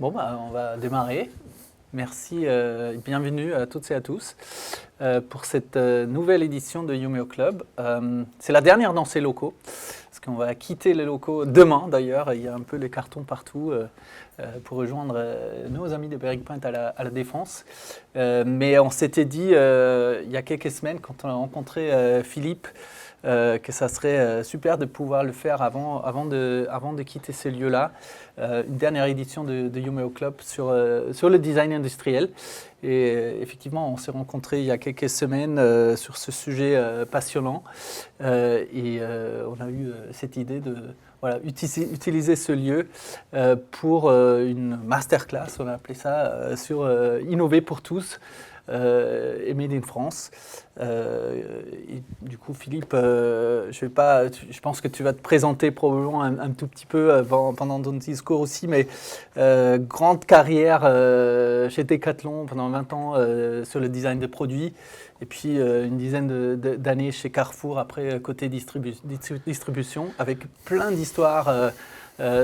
Bon, bah, on va démarrer. Merci et bienvenue à toutes et à tous pour cette nouvelle édition de Yumeo Club. C'est la dernière dans ces locaux, parce qu'on va quitter les locaux demain d'ailleurs. Il y a un peu les cartons partout pour rejoindre nos amis de Bearing Point à la Défense. Mais on s'était dit il y a quelques semaines, quand on a rencontré Philippe, que ça serait super de pouvoir le faire avant de quitter ces lieux-là. Une dernière édition de Yumeo Club sur le design industriel. Et effectivement, on s'est rencontrés il y a quelques semaines sur ce sujet passionnant. Et on a eu cette idée de utiliser ce lieu pour une masterclass, on a appelé ça, sur Innover pour tous. Et Made in France. Et du coup, Philippe, je pense que tu vas te présenter probablement un tout petit peu pendant ton discours aussi, mais grande carrière chez Decathlon pendant 20 ans sur le design de produits, et puis une dizaine d'années chez Carrefour après côté distribution, avec plein d'histoires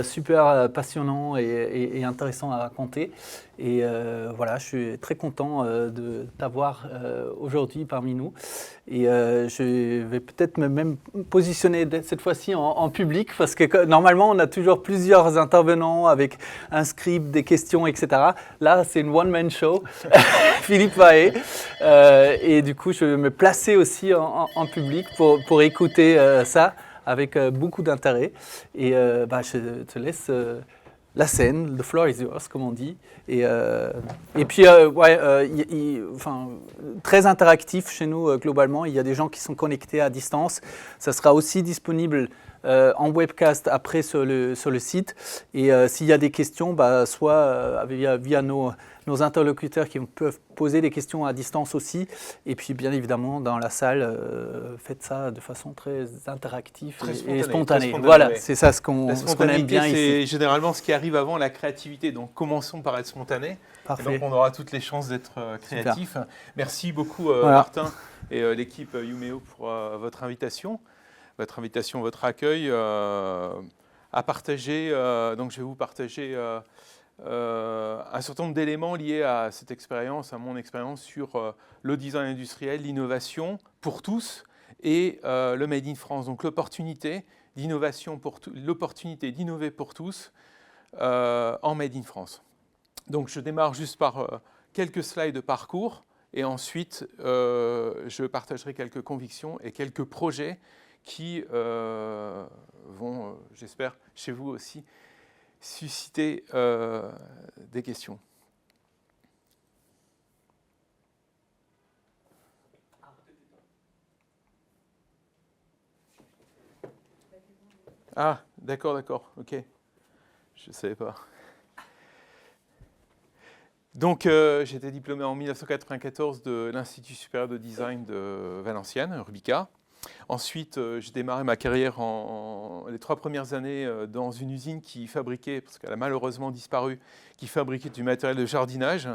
super passionnant et intéressant à raconter. Et voilà, je suis très content de t'avoir aujourd'hui parmi nous. Et je vais peut-être me même positionner cette fois-ci en public, parce que normalement, on a toujours plusieurs intervenants avec un script, des questions, etc. Là, c'est une one-man show, Philippe Vaé. Et du coup, je vais me placer aussi en public pour écouter ça avec beaucoup d'intérêt. Et je te laisse la scène, the floor is yours, comme on dit. Et puis, très interactif chez nous globalement. Il y a des gens qui sont connectés à distance. Ça sera aussi disponible en webcast après sur le site. Et s'il y a des questions, soit via nos interlocuteurs qui peuvent poser des questions à distance aussi. Et puis, bien évidemment, dans la salle, faites ça de façon très interactive et spontanée. Voilà, ouais. C'est ça ce qu'on aime bien ici. C'est généralement ce qui arrive avant la créativité. Donc, commençons par être spontané. Parfait. Et donc, on aura toutes les chances d'être créatifs. Super. Merci beaucoup, Martin et l'équipe Yumeo pour votre invitation, votre accueil à partager. Donc, je vais vous partager un certain nombre d'éléments liés à cette expérience, à mon expérience sur le design industriel, l'innovation pour tous et le Made in France. Donc l'opportunité d'innovation l'opportunité d'innover pour tous en Made in France. Donc je démarre juste par quelques slides de parcours et ensuite je partagerai quelques convictions et quelques projets qui vont, j'espère, chez vous aussi, susciter des questions. Ah, d'accord, ok. Je ne savais pas. Donc, j'ai été diplômé en 1994 de l'Institut supérieur de design de Valenciennes, Rubica. Ensuite, j'ai démarré ma carrière les 3 premières années dans une usine qui fabriquait, parce qu'elle a malheureusement disparu, qui fabriquait du matériel de jardinage,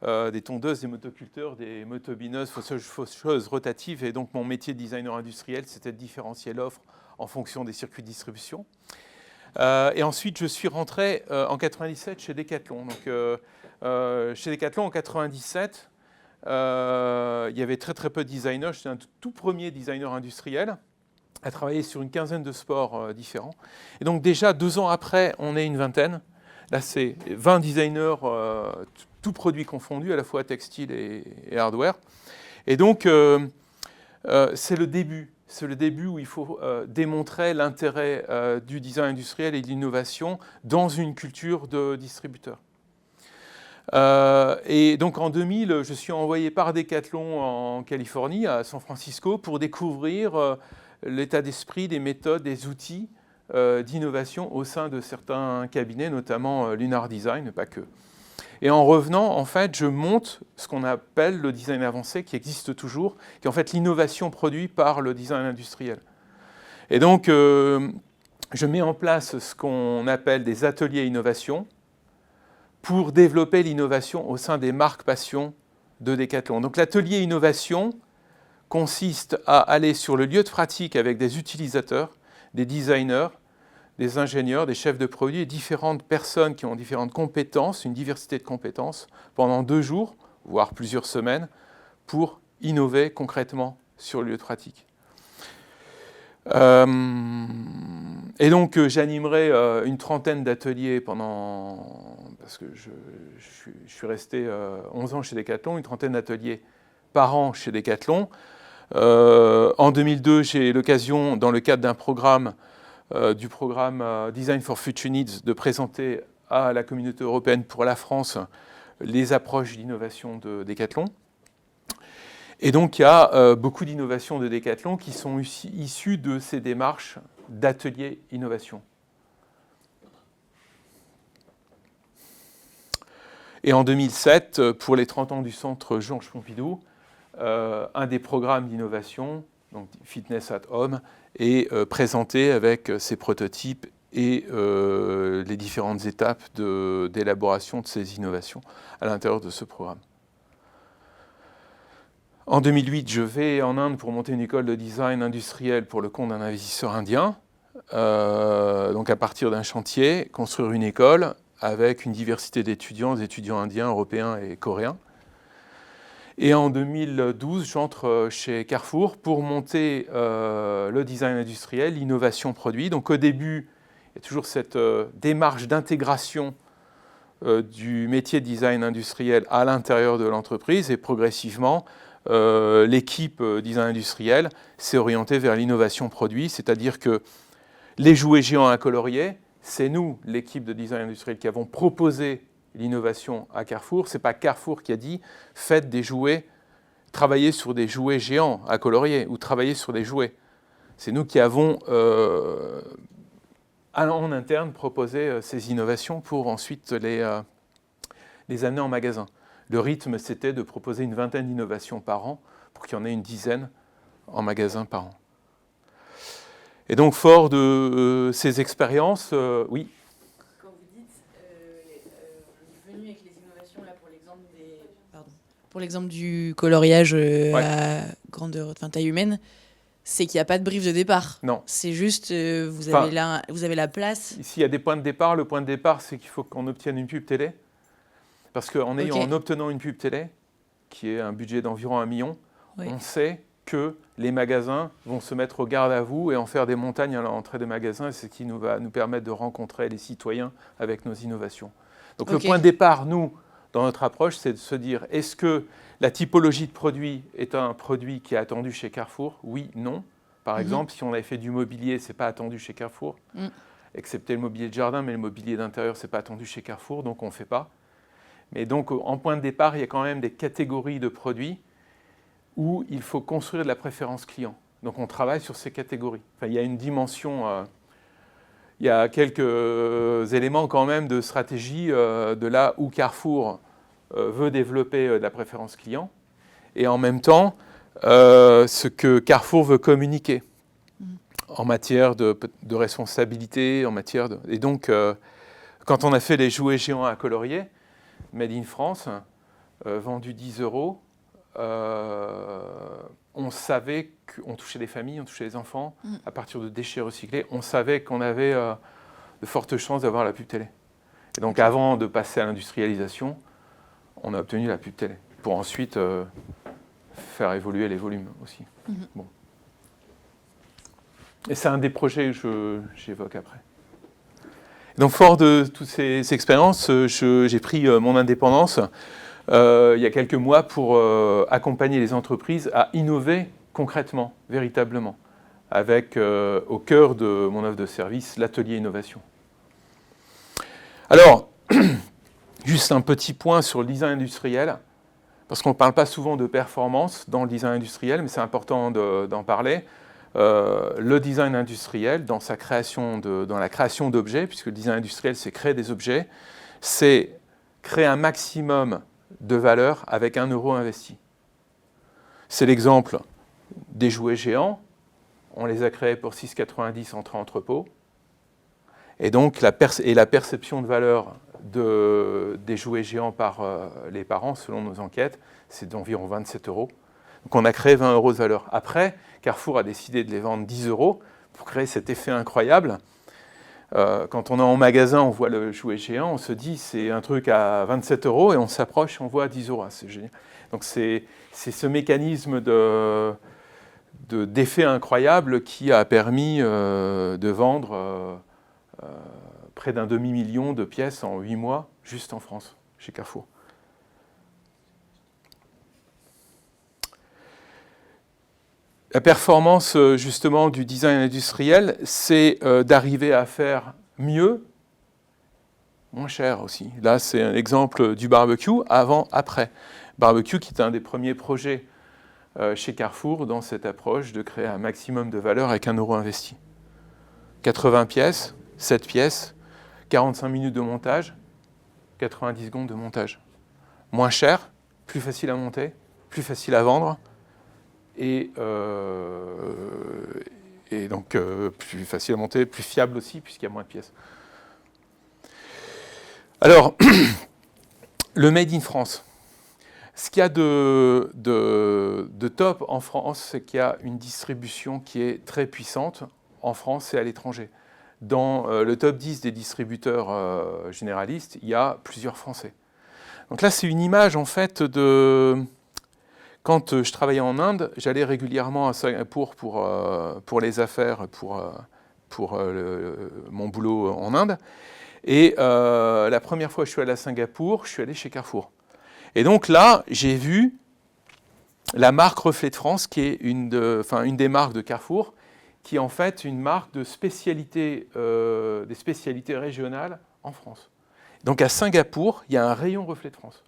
des tondeuses, des motoculteurs, des motobineuses, faucheuses rotatives. Et donc, mon métier de designer industriel, c'était de différencier l'offre en fonction des circuits de distribution. Et ensuite, je suis rentré en 97 chez Decathlon. Donc, chez Decathlon, en 97, il y avait très peu de designers. J'étais un tout premier designer industriel à travailler sur une quinzaine de sports différents. Et donc déjà, 2 ans après, on est une vingtaine. Là, c'est 20 designers, tout produits confondus, à la fois textile et hardware. Et donc, c'est le début. C'est le début où il faut démontrer l'intérêt du design industriel et de l'innovation dans une culture de distributeur. Et donc en 2000, je suis envoyé par Decathlon en Californie, à San Francisco, pour découvrir l'état d'esprit, des méthodes, des outils d'innovation au sein de certains cabinets, notamment Lunar Design, pas que. Et en revenant, en fait, je monte ce qu'on appelle le design avancé, qui existe toujours, qui est en fait l'innovation produite par le design industriel. Et donc, je mets en place ce qu'on appelle des ateliers innovation, pour développer l'innovation au sein des marques passion de Decathlon. Donc l'atelier innovation consiste à aller sur le lieu de pratique avec des utilisateurs, des designers, des ingénieurs, des chefs de produits et différentes personnes qui ont différentes compétences, une diversité de compétences, pendant 2 jours, voire plusieurs semaines, pour innover concrètement sur le lieu de pratique. Et donc j'animerai une trentaine d'ateliers parce que je suis resté 11 ans chez Decathlon, une trentaine d'ateliers par an chez Decathlon. En 2002, j'ai l'occasion, dans le cadre d'un programme, du programme Design for Future Needs, de présenter à la communauté européenne pour la France les approches d'innovation de Decathlon. Et donc il y a beaucoup d'innovations de Decathlon qui sont issues de ces démarches d'ateliers innovation. Et en 2007, pour les 30 ans du centre Georges Pompidou, un des programmes d'innovation, donc Fitness at Home, est présenté avec ses prototypes et les différentes étapes d'élaboration de ces innovations à l'intérieur de ce programme. En 2008, je vais en Inde pour monter une école de design industriel pour le compte d'un investisseur indien. Donc à partir d'un chantier, construire une école avec une diversité d'étudiants, des étudiants indiens, européens et coréens. Et en 2012, j'entre chez Carrefour pour monter le design industriel, l'innovation produit. Donc au début, il y a toujours cette démarche d'intégration du métier de design industriel à l'intérieur de l'entreprise et progressivement, l'équipe design industriel s'est orientée vers l'innovation produit, c'est-à-dire que les jouets géants à colorier, c'est nous, l'équipe de design industriel, qui avons proposé l'innovation à Carrefour. Ce n'est pas Carrefour qui a dit « faites des jouets, travaillez sur des jouets géants à colorier ou travaillez sur des jouets ». C'est nous qui avons en interne proposé ces innovations pour ensuite les amener en magasin. Le rythme, c'était de proposer une vingtaine d'innovations par an pour qu'il y en ait une dizaine en magasin par an. Et donc, fort de ces expériences, oui. Quand vous dites, on est venu avec les innovations là pour l'exemple du coloriage à taille humaine, c'est qu'il n'y a pas de brief de départ. Non. C'est juste, vous avez la place. Ici, il y a des points de départ. Le point de départ, c'est qu'il faut qu'on obtienne une pub télé. Parce qu'en obtenant une pub télé, qui est un budget d'environ 1 million, on sait que les magasins vont se mettre au garde à vous et en faire des montagnes à l'entrée des magasins. C'est ce qui va nous permettre de rencontrer les citoyens avec nos innovations. Donc le point de départ, nous, dans notre approche, c'est de se dire, est-ce que la typologie de produit est un produit qui est attendu chez Carrefour? Oui, non. Par exemple, si on avait fait du mobilier, ce n'est pas attendu chez Carrefour, excepté le mobilier de jardin, mais le mobilier d'intérieur, ce n'est pas attendu chez Carrefour, donc on ne fait pas. Mais donc, en point de départ, il y a quand même des catégories de produits où il faut construire de la préférence client. Donc, on travaille sur ces catégories. Enfin, il y a une dimension, il y a quelques éléments quand même de stratégie de là où Carrefour veut développer de la préférence client et en même temps, ce que Carrefour veut communiquer en matière de responsabilité, en matière de... Et donc, quand on a fait les jouets géants à colorier, Made in France, vendu 10 €, on savait qu'on touchait les familles, on touchait les enfants, à partir de déchets recyclés, on savait qu'on avait de fortes chances d'avoir la pub télé. Et donc avant de passer à l'industrialisation, on a obtenu la pub télé, pour ensuite faire évoluer les volumes aussi. Bon. Et c'est un des projets que j'évoque après. Donc, fort de toutes ces expériences, j'ai pris mon indépendance il y a quelques mois pour accompagner les entreprises à innover concrètement, véritablement, avec au cœur de mon offre de service l'atelier innovation. Alors, juste un petit point sur le design industriel, parce qu'on ne parle pas souvent de performance dans le design industriel, mais c'est important d'en parler. Le design industriel, dans la création d'objets, puisque le design industriel, c'est créer des objets, c'est créer un maximum de valeur avec 1 € investi. C'est l'exemple des jouets géants. On les a créés pour 6,90 € entre entrepôts. Et donc, la perception de valeur des jouets géants par les parents, selon nos enquêtes, c'est d'environ 27 €. Donc on a créé 20 € de valeur. Après, Carrefour a décidé de les vendre 10 € pour créer cet effet incroyable. Quand on est en magasin, on voit le jouet géant, on se dit c'est un truc à 27 € et on s'approche, on voit à 10 €. Ah, c'est génial. Donc c'est ce mécanisme d'effet incroyable qui a permis de vendre près d'un demi-million de pièces en 8 mois, juste en France, chez Carrefour. La performance justement du design industriel, c'est d'arriver à faire mieux, moins cher aussi. Là, c'est un exemple du barbecue, avant, après. Barbecue qui est un des premiers projets chez Carrefour dans cette approche de créer un maximum de valeur avec 1 € investi. 80 pièces, 7 pièces, 45 minutes de montage, 90 secondes de montage. Moins cher, plus facile à monter, plus facile à vendre. Et donc plus facile à monter, plus fiable aussi, puisqu'il y a moins de pièces. Alors, le Made in France. Ce qu'il y a de top en France, c'est qu'il y a une distribution qui est très puissante en France et à l'étranger. Dans le top 10 des distributeurs généralistes, il y a plusieurs Français. Donc là, c'est une image en fait de... Quand je travaillais en Inde, j'allais régulièrement à Singapour pour les affaires, pour mon boulot en Inde. Et la première fois que je suis allé à Singapour, je suis allé chez Carrefour. Et donc là, j'ai vu la marque Reflet de France, qui est une des marques de Carrefour, qui est en fait une marque de spécialité, des spécialités régionales en France. Donc à Singapour, il y a un rayon Reflet de France.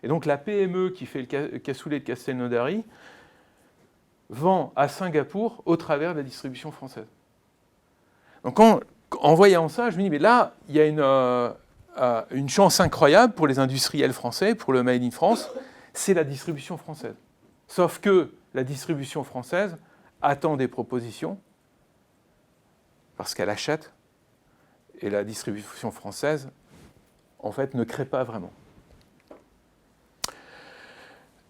Et donc la PME qui fait le cassoulet de Castelnaudary vend à Singapour au travers de la distribution française. Donc en voyant ça, je me dis, mais là, il y a une chance incroyable pour les industriels français, pour le Made in France, c'est la distribution française. Sauf que la distribution française attend des propositions parce qu'elle achète, et la distribution française, en fait, ne crée pas vraiment.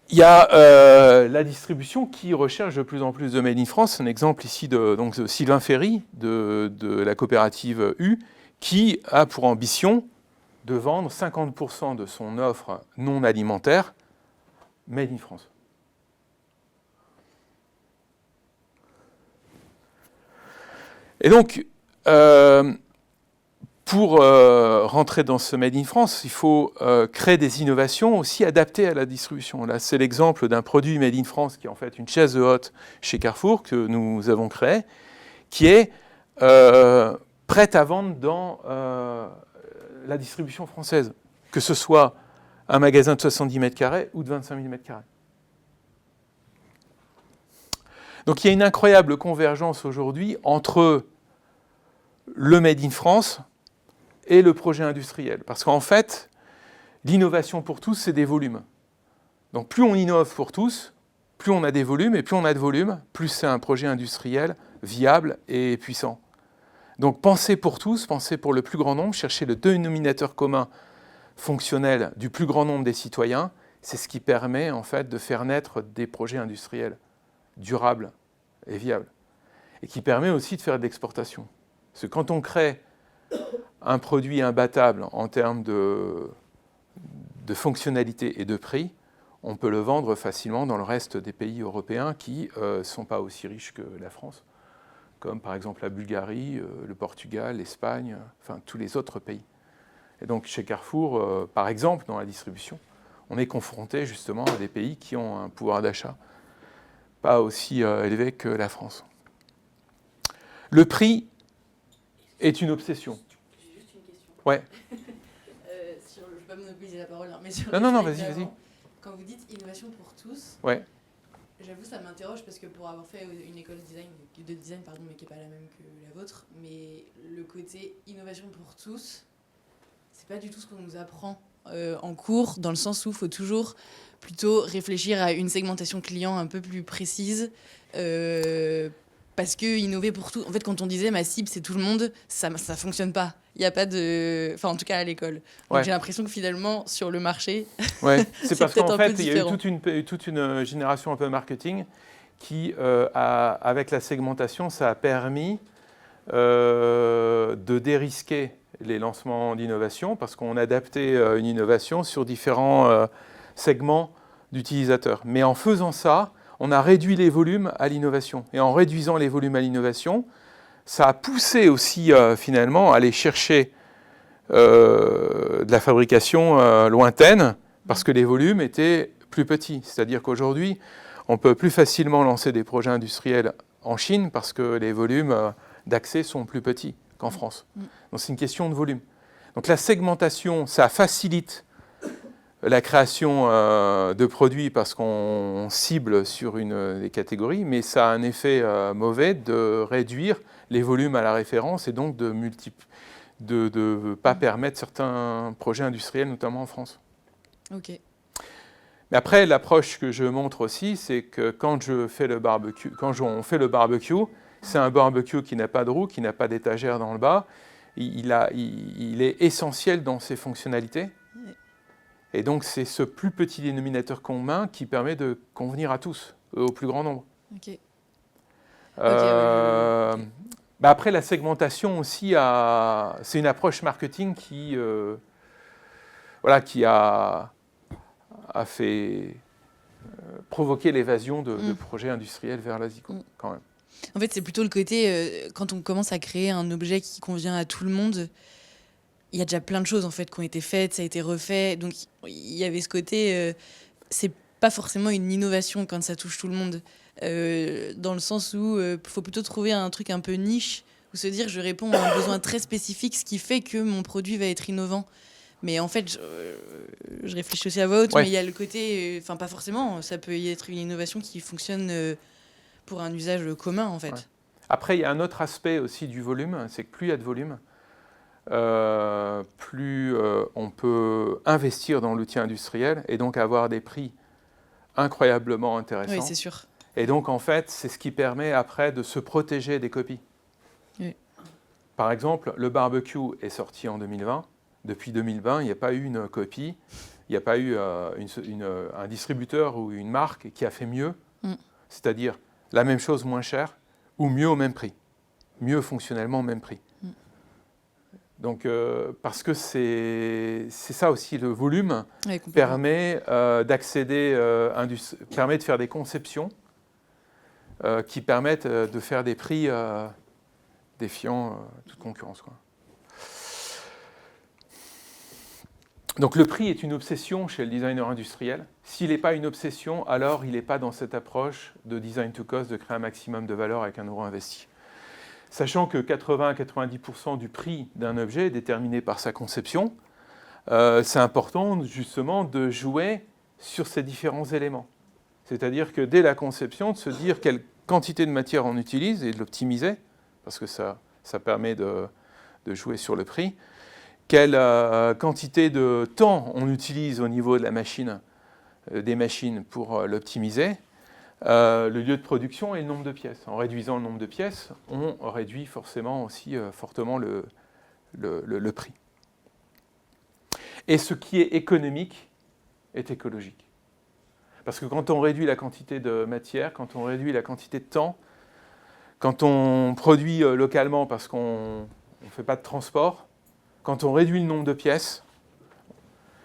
Il y a la distribution qui recherche de plus en plus de Made in France. Un exemple ici de Sylvain Ferry, de la coopérative U, qui a pour ambition de vendre 50% de son offre non alimentaire Made in France. Et donc, pour rentrer dans ce Made in France, il faut créer des innovations aussi adaptées à la distribution. Là, c'est l'exemple d'un produit Made in France qui est en fait une chaise de hôte chez Carrefour que nous avons créée, qui est prête à vendre dans la distribution française, que ce soit un magasin de 70 mètres carrés ou de 25 000 mètres carrés. Donc il y a une incroyable convergence aujourd'hui entre le Made in France et le projet industriel. Parce qu'en fait, l'innovation pour tous, c'est des volumes. Donc plus on innove pour tous, plus on a des volumes, et plus on a de volumes, plus c'est un projet industriel viable et puissant. Donc penser pour tous, penser pour le plus grand nombre, chercher le dénominateur commun fonctionnel du plus grand nombre des citoyens, c'est ce qui permet en fait de faire naître des projets industriels durables et viables. Et qui permet aussi de faire de l'exportation. Parce que quand on crée un produit imbattable en termes de fonctionnalité et de prix, on peut le vendre facilement dans le reste des pays européens qui ne sont pas aussi riches que la France, comme par exemple la Bulgarie, le Portugal, l'Espagne, enfin tous les autres pays. Et donc chez Carrefour, par exemple, dans la distribution, on est confronté justement à des pays qui ont un pouvoir d'achat pas aussi élevé que la France. Le prix est une obsession. J'ai juste une question. Ouais. Je ne vais pas monopoliser la parole, mais sur Non, vas-y. Quand vous dites innovation pour tous, Ouais. J'avoue, ça m'interroge parce que pour avoir fait une école de design, mais qui n'est pas la même que la vôtre, mais le côté innovation pour tous, c'est pas du tout ce qu'on nous apprend en cours, dans le sens où il faut toujours plutôt réfléchir à une segmentation client un peu plus précise, parce que innover pour tout, en fait, quand on disait ma cible c'est tout le monde, ça fonctionne pas. Il n'y a pas de, enfin en tout cas à l'école. Donc Ouais. j'ai l'impression que finalement sur le marché, Ouais, c'est parce peut-être qu'en un peu fait, il y a eu différent. toute une génération un peu marketing qui, avec la segmentation, ça a permis de dérisquer les lancements d'innovation parce qu'on adaptait une innovation sur différents segments d'utilisateurs. Mais en faisant ça, on a réduit les volumes à l'innovation. Et en réduisant les volumes à l'innovation, ça a poussé aussi finalement à aller chercher de la fabrication lointaine parce que les volumes étaient plus petits. C'est-à-dire qu'aujourd'hui, on peut plus facilement lancer des projets industriels en Chine parce que les volumes d'accès sont plus petits qu'en France. Donc c'est une question de volume. Donc la segmentation, ça facilite la création de produits parce qu'on cible sur des catégories, mais ça a un effet mauvais de réduire les volumes à la référence et donc de ne pas permettre certains projets industriels, notamment en France. Ok. Mais après, l'approche que je montre aussi, c'est que quand on fait le barbecue, c'est un barbecue qui n'a pas de roue, qui n'a pas d'étagère dans le bas. Il est essentiel dans ses fonctionnalités. Et donc, c'est ce plus petit dénominateur commun qui permet de convenir à tous, au plus grand nombre. Ok. Après, la segmentation aussi, c'est une approche marketing qui a fait provoquer l'évasion de projets industriels vers l'Asie, quand même. En fait, c'est plutôt le côté, quand on commence à créer un objet qui convient à tout le monde, il y a déjà plein de choses en fait qui ont été faites, ça a été refait. Donc, il y avait ce côté, c'est pas forcément une innovation quand ça touche tout le monde. Dans le sens où il faut plutôt trouver un truc un peu niche, ou se dire je réponds à un besoin très spécifique, ce qui fait que mon produit va être innovant. Mais en fait, je réfléchis aussi à voix haute, mais il y a le côté, enfin pas forcément, ça peut y être une innovation qui fonctionne pour un usage commun en fait. Ouais. Après, il y a un autre aspect aussi du volume, c'est que plus il y a de volume, plus on peut investir dans l'outil industriel et donc avoir des prix incroyablement intéressants. Oui, c'est sûr. Et donc, en fait, c'est ce qui permet après de se protéger des copies. Oui. Par exemple, le barbecue est sorti en 2020. Depuis 2020, il n'y a pas eu une copie, il n'y a pas eu un distributeur ou une marque qui a fait mieux, c'est-à-dire la même chose moins cher ou mieux au même prix, mieux fonctionnellement au même prix. Donc, parce que c'est ça aussi, le volume permet d'accéder, permet de faire des conceptions qui permettent de faire des prix défiant toute concurrence, quoi. Donc le prix est une obsession chez le designer industriel. S'il n'est pas une obsession, alors il n'est pas dans cette approche de design to cost, de créer un maximum de valeur avec un euro investi. Sachant que 80 à 90% du prix d'un objet est déterminé par sa conception, c'est important justement de jouer sur ces différents éléments. C'est-à-dire que dès la conception, de se dire quelle quantité de matière on utilise et de l'optimiser, parce que ça permet de jouer sur le prix. Quelle quantité de temps on utilise au niveau de la machine, des machines pour l'optimiser, le lieu de production et le nombre de pièces. En réduisant le nombre de pièces, on réduit forcément aussi fortement le prix. Et ce qui est économique est écologique. Parce que quand on réduit la quantité de matière, quand on réduit la quantité de temps, quand on produit localement parce qu'on ne fait pas de transport, quand on réduit le nombre de pièces,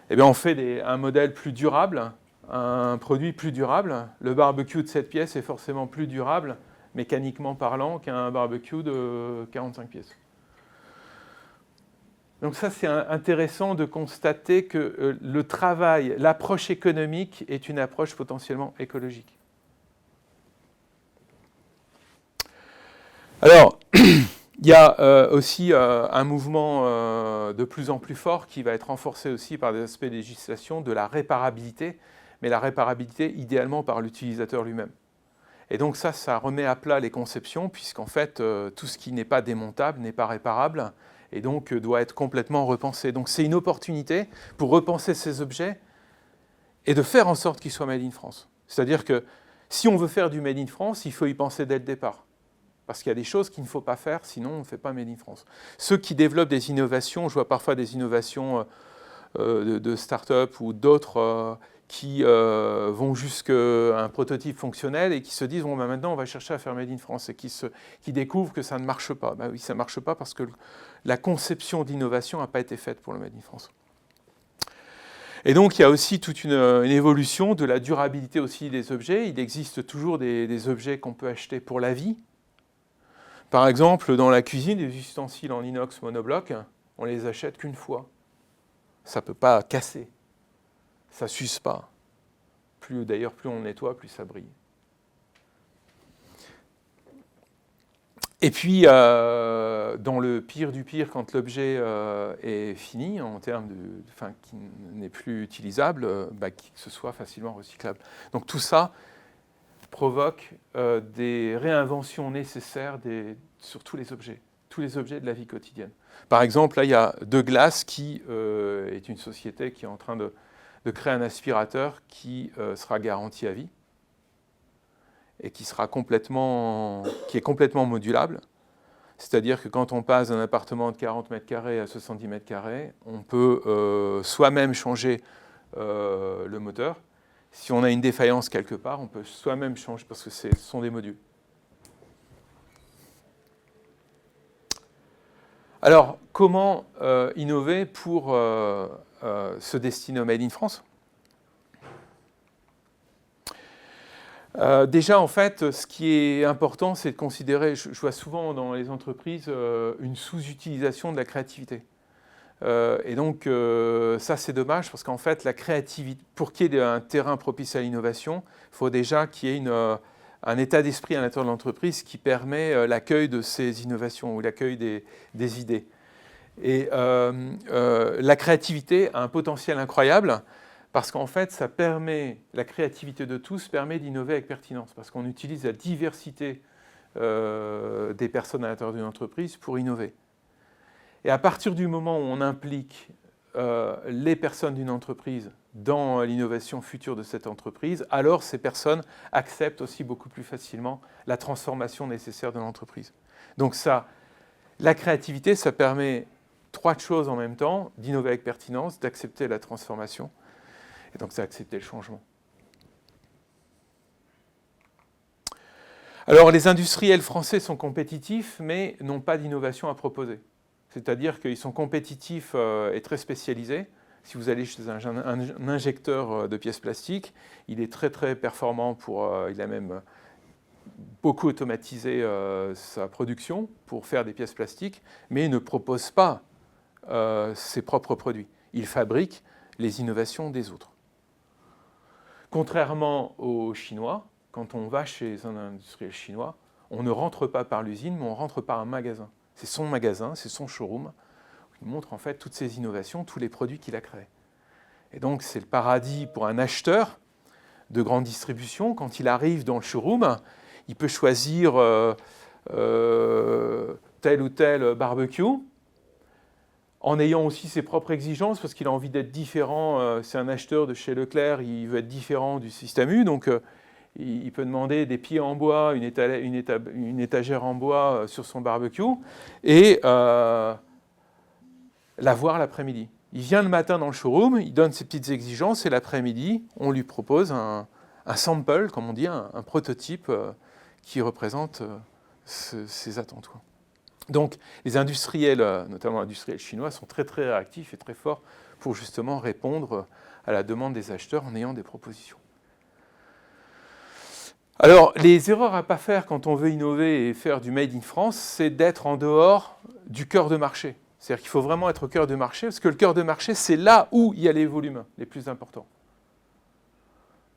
eh bien on fait un modèle plus durable, un produit plus durable. Le barbecue de 7 pièces est forcément plus durable, mécaniquement parlant, qu'un barbecue de 45 pièces. Donc ça, c'est intéressant de constater que le travail, l'approche économique est une approche potentiellement écologique. Alors, il y a aussi un mouvement de plus en plus fort qui va être renforcé aussi par des aspects de législation de la réparabilité, mais la réparabilité idéalement par l'utilisateur lui-même. Et donc ça remet à plat les conceptions, puisqu'en fait, tout ce qui n'est pas démontable n'est pas réparable, et donc doit être complètement repensé. Donc c'est une opportunité pour repenser ces objets et de faire en sorte qu'ils soient made in France. C'est-à-dire que si on veut faire du made in France, il faut y penser dès le départ. Parce qu'il y a des choses qu'il ne faut pas faire, sinon on ne fait pas Made in France. Ceux qui développent des innovations, je vois parfois des innovations de start-up ou d'autres qui vont jusqu'à un prototype fonctionnel et qui se disent bon, ben maintenant on va chercher à faire Made in France et qui découvrent que ça ne marche pas. Ben oui, ça ne marche pas parce que la conception d'innovation n'a pas été faite pour le Made in France. Et donc il y a aussi toute une évolution de la durabilité aussi des objets. Il existe toujours des objets qu'on peut acheter pour la vie. Par exemple, dans la cuisine, des ustensiles en inox monobloc, on les achète qu'une fois. Ça ne peut pas casser. Ça ne s'use pas. D'ailleurs, plus on nettoie, plus ça brille. Et puis, dans le pire du pire, quand l'objet est fini, en termes qui n'est plus utilisable, que ce soit facilement recyclable. Donc tout ça provoque des réinventions nécessaires sur tous les objets de la vie quotidienne. Par exemple, là, il y a De Glace, qui est une société qui est en train de créer un aspirateur qui sera garanti à vie et qui est complètement modulable. C'est-à-dire que quand on passe d'un appartement de 40 mètres carrés à 70 mètres carrés, on peut soi-même changer le moteur. Si on a une défaillance quelque part, on peut soi-même changer parce que ce sont des modules. Alors, comment innover pour se destiner au Made in France ? Déjà, en fait, ce qui est important, c'est de considérer, je vois souvent dans les entreprises, une sous-utilisation de la créativité. Et donc, ça, c'est dommage, parce qu'en fait, la créativité, pour qu'il y ait un terrain propice à l'innovation, il faut déjà qu'il y ait un état d'esprit à l'intérieur de l'entreprise qui permet l'accueil de ces innovations ou l'accueil des idées. Et la créativité a un potentiel incroyable, parce qu'en fait, la créativité de tous permet d'innover avec pertinence, parce qu'on utilise la diversité des personnes à l'intérieur d'une entreprise pour innover. Et à partir du moment où on implique les personnes d'une entreprise dans l'innovation future de cette entreprise, alors ces personnes acceptent aussi beaucoup plus facilement la transformation nécessaire de l'entreprise. Donc la créativité, ça permet 3 choses en même temps, d'innover avec pertinence, d'accepter la transformation, et donc c'est accepter le changement. Alors les industriels français sont compétitifs, mais n'ont pas d'innovation à proposer. C'est-à-dire qu'ils sont compétitifs et très spécialisés. Si vous allez chez un injecteur de pièces plastiques, il est très très performant il a même beaucoup automatisé sa production pour faire des pièces plastiques, mais il ne propose pas ses propres produits. Il fabrique les innovations des autres. Contrairement aux Chinois, quand on va chez un industriel chinois, on ne rentre pas par l'usine, mais on rentre par un magasin. C'est son magasin, c'est son showroom. Il montre en fait toutes ses innovations, tous les produits qu'il a créés. Et donc c'est le paradis pour un acheteur de grande distribution. Quand il arrive dans le showroom, il peut choisir tel ou tel barbecue, en ayant aussi ses propres exigences, parce qu'il a envie d'être différent. C'est un acheteur de chez Leclerc, il veut être différent du système U, donc il peut demander des pieds en bois, une étagère en bois sur son barbecue, et la voir l'après-midi. Il vient le matin dans le showroom, il donne ses petites exigences, et l'après-midi, on lui propose un sample, comme on dit, un prototype qui représente ses attentes. Donc les industriels, notamment industriels chinois, sont très très réactifs et très forts pour justement répondre à la demande des acheteurs en ayant des propositions. Alors les erreurs à ne pas faire quand on veut innover et faire du Made in France, c'est d'être en dehors du cœur de marché. C'est-à-dire qu'il faut vraiment être au cœur de marché, parce que le cœur de marché, c'est là où il y a les volumes les plus importants.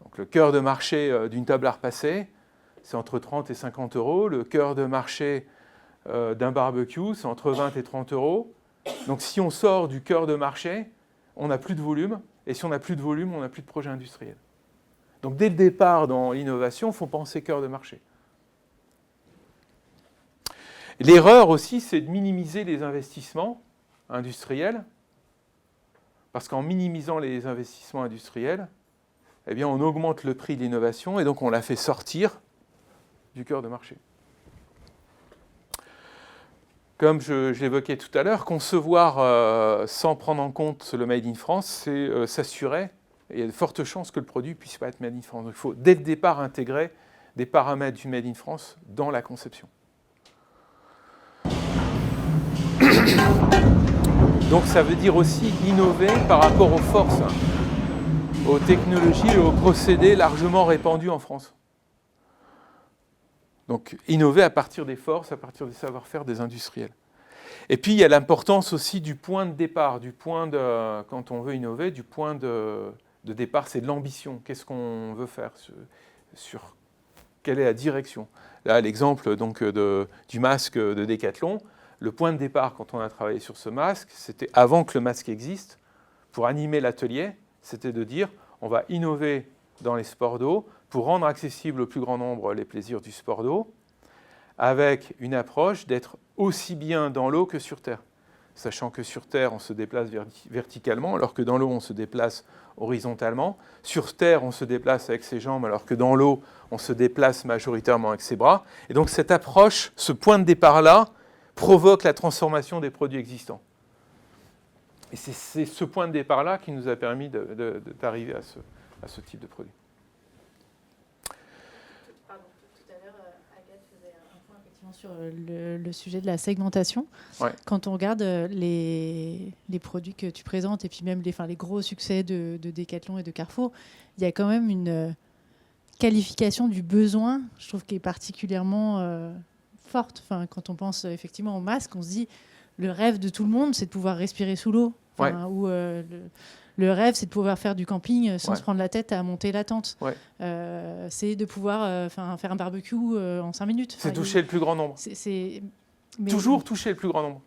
Donc le cœur de marché d'une table à repasser, c'est entre 30 et 50 euros. Le cœur de marché d'un barbecue, c'est entre 20 et 30 euros. Donc si on sort du cœur de marché, on n'a plus de volume. Et si on n'a plus de volume, on n'a plus de projet industriel. Donc dès le départ dans l'innovation, il faut penser cœur de marché. L'erreur aussi, c'est de minimiser les investissements industriels. Parce qu'en minimisant les investissements industriels, eh bien, on augmente le prix de l'innovation et donc on la fait sortir du cœur de marché. comme je l'évoquais tout à l'heure, concevoir sans prendre en compte le Made in France, c'est s'assurer, et il y a de fortes chances que le produit ne puisse pas être Made in France. Donc il faut dès le départ intégrer des paramètres du Made in France dans la conception. Donc ça veut dire aussi innover par rapport aux forces, aux technologies et aux procédés largement répandus en France. Donc innover à partir des forces, à partir des savoir-faire des industriels. Et puis il y a l'importance aussi du point de départ, quand on veut innover, du point de départ, c'est de l'ambition. Qu'est-ce qu'on veut faire sur quelle est la direction? Là, l'exemple donc du masque de Decathlon. Le point de départ, quand on a travaillé sur ce masque, c'était avant que le masque existe, pour animer l'atelier, c'était de dire on va innover dans les sports d'eau pour rendre accessible au plus grand nombre les plaisirs du sport d'eau, avec une approche d'être aussi bien dans l'eau que sur Terre. Sachant que sur Terre, on se déplace verticalement, alors que dans l'eau, on se déplace horizontalement. Sur Terre, on se déplace avec ses jambes, alors que dans l'eau, on se déplace majoritairement avec ses bras. Et donc cette approche, ce point de départ-là, provoque la transformation des produits existants. Et c'est ce point de départ-là qui nous a permis d'arriver à ce type de produit. Pardon, tout à l'heure, Agathe faisait un point effectivement sur le sujet de la segmentation. Ouais. Quand on regarde les produits que tu présentes et puis même les gros succès de Decathlon et de Carrefour, il y a quand même une qualification du besoin, je trouve, qui est particulièrement forte. Enfin, quand on pense effectivement au masque, on se dit le rêve de tout le monde, c'est de pouvoir respirer sous l'eau. Enfin, ou le rêve, c'est de pouvoir faire du camping sans se prendre la tête à monter la tente. Ouais. C'est de pouvoir faire un barbecue en 5 minutes. C'est toucher le plus grand nombre. Toujours toucher le plus grand nombre.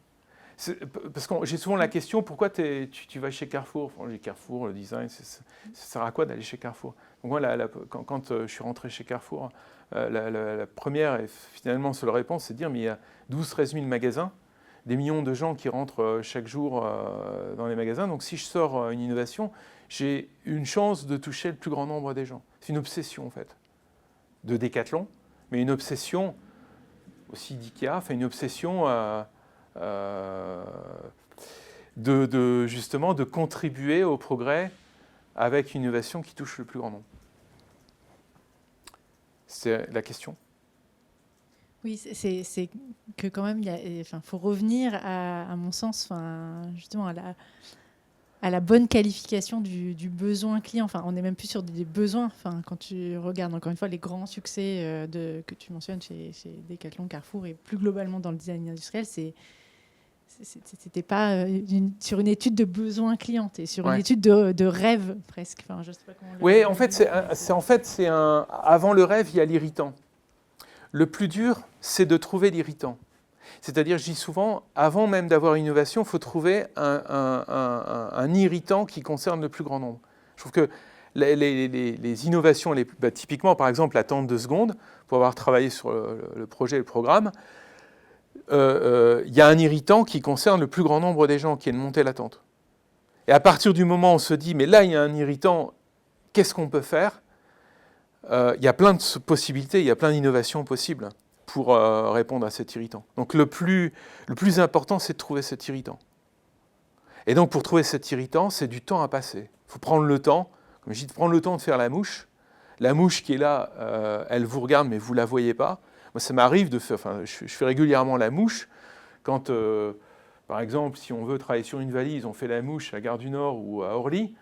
Parce que j'ai souvent la question, pourquoi tu vas chez Carrefour? Les Carrefour, le design, ça sert à quoi d'aller chez Carrefour? Donc moi, quand je suis rentré chez Carrefour, la première et finalement seule réponse, c'est de dire mais il y a 12-13 000 magasins, des millions de gens qui rentrent chaque jour dans les magasins. Donc si je sors une innovation, j'ai une chance de toucher le plus grand nombre des gens. C'est une obsession en fait, de Decathlon, mais une obsession aussi d'IKEA, enfin une obsession justement de contribuer au progrès avec une innovation qui touche le plus grand nombre. C'est la question. Oui, c'est que quand même, il faut revenir, à mon sens, justement, à la bonne qualification du besoin client. Enfin, on n'est même plus sur des besoins. Enfin, quand tu regardes, encore une fois, les grands succès que tu mentionnes chez Decathlon, Carrefour et plus globalement dans le design industriel, c'était pas sur une étude de besoin client, et sur une étude de rêve presque. Enfin, je sais pas comment. Oui, en fait, avant le rêve, il y a l'irritant. Le plus dur, c'est de trouver l'irritant. C'est-à-dire, je dis souvent, avant même d'avoir une innovation, il faut trouver un irritant qui concerne le plus grand nombre. Je trouve que les innovations, typiquement, par exemple, la tente 2 secondes, pour avoir travaillé sur le projet et le programme, il y a un irritant qui concerne le plus grand nombre des gens, qui est de monter la tente. Et à partir du moment où on se dit, mais là, il y a un irritant, qu'est-ce qu'on peut faire? Il y a plein de possibilités, il y a plein d'innovations possibles pour répondre à cet irritant. Donc le plus important, c'est de trouver cet irritant. Et donc pour trouver cet irritant, c'est du temps à passer. Il faut prendre le temps, comme je dis, de prendre le temps de faire la mouche. La mouche qui est là, elle vous regarde, mais vous ne la voyez pas. Moi, ça m'arrive de faire, je fais régulièrement la mouche. Quand, par exemple, si on veut travailler sur une valise, on fait la mouche à Gare du Nord ou à Orly,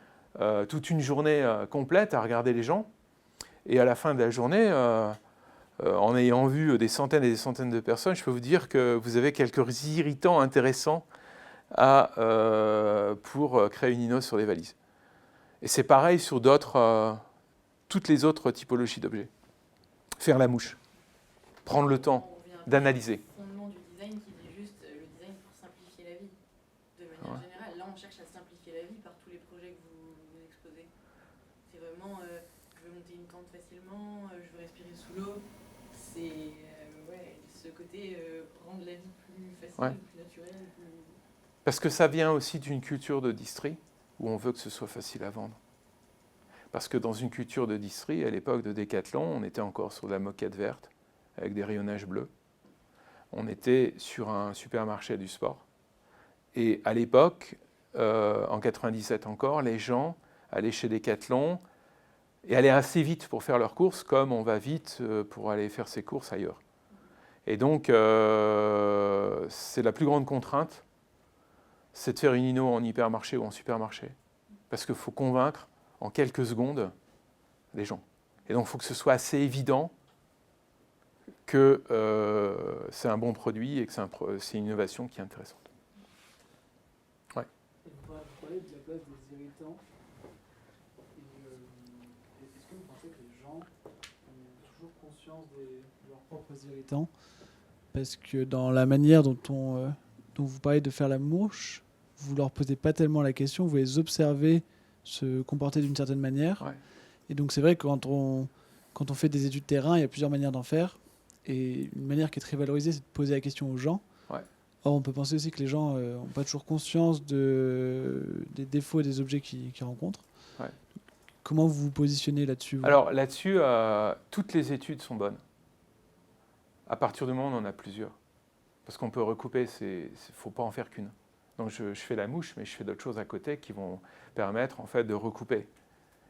toute une journée complète à regarder les gens. Et à la fin de la journée, en ayant vu des centaines et des centaines de personnes, je peux vous dire que vous avez quelques irritants intéressants pour créer une inno sur les valises. Et c'est pareil sur toutes les autres typologies d'objets. Faire la mouche, prendre le temps d'analyser. Le fondement du design qui dit juste le design pour simplifier la vie. De manière générale, là on cherche à simplifier la vie par tous les projets que vous exposez. C'est vraiment, je veux monter une tente facilement, je veux respirer sous l'eau. C'est ce côté rendre la vie plus facile, plus naturelle. Parce que ça vient aussi d'une culture de distri où on veut que ce soit facile à vendre. Parce que dans une culture de distri, à l'époque de Decathlon, on était encore sur de la moquette verte avec des rayonnages bleus. on était sur un supermarché du sport. Et à l'époque, en 97 encore, les gens allaient chez Decathlon et allaient assez vite pour faire leurs courses, comme on va vite pour aller faire ses courses ailleurs. Et donc, c'est la plus grande contrainte, c'est de faire une inno en hypermarché ou en supermarché. Parce qu'il faut convaincre en quelques secondes les gens. Et donc, il faut que ce soit assez évident que c'est un bon produit et que c'est une innovation qui est intéressante. Ouais. Et vous parlez de la place des irritants. Est-ce que vous pensez que les gens ont toujours conscience de leurs propres irritants? Parce que dans la manière dont vous parlez de faire la mouche, vous ne leur posez pas tellement la question, vous les observez se comporter d'une certaine manière. Ouais. Et donc c'est vrai que quand on fait des études terrain, il y a plusieurs manières d'en faire. Et une manière qui est très valorisée, c'est de poser la question aux gens. Ouais. Or, on peut penser aussi que les gens n'ont pas toujours conscience des défauts et des objets qu'ils rencontrent. Ouais. Comment vous vous positionnez là-dessus, vous? Alors là-dessus, toutes les études sont bonnes. À partir du moment où on en a plusieurs. Parce qu'on peut recouper, il ne faut pas en faire qu'une. Donc je fais la mouche, mais je fais d'autres choses à côté qui vont permettre en fait de recouper.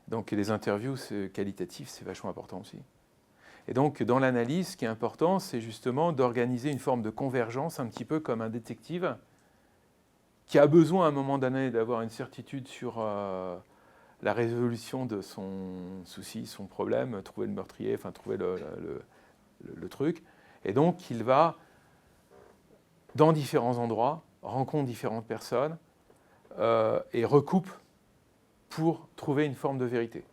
Donc les interviews qualitatives, c'est vachement important aussi. Et donc dans l'analyse, ce qui est important, c'est justement d'organiser une forme de convergence, un petit peu comme un détective qui a besoin à un moment donné d'avoir une certitude sur la résolution de son souci, son problème, trouver le meurtrier, enfin trouver le truc. Et donc il va dans différents endroits, rencontre différentes personnes et recoupe pour trouver une forme de vérité.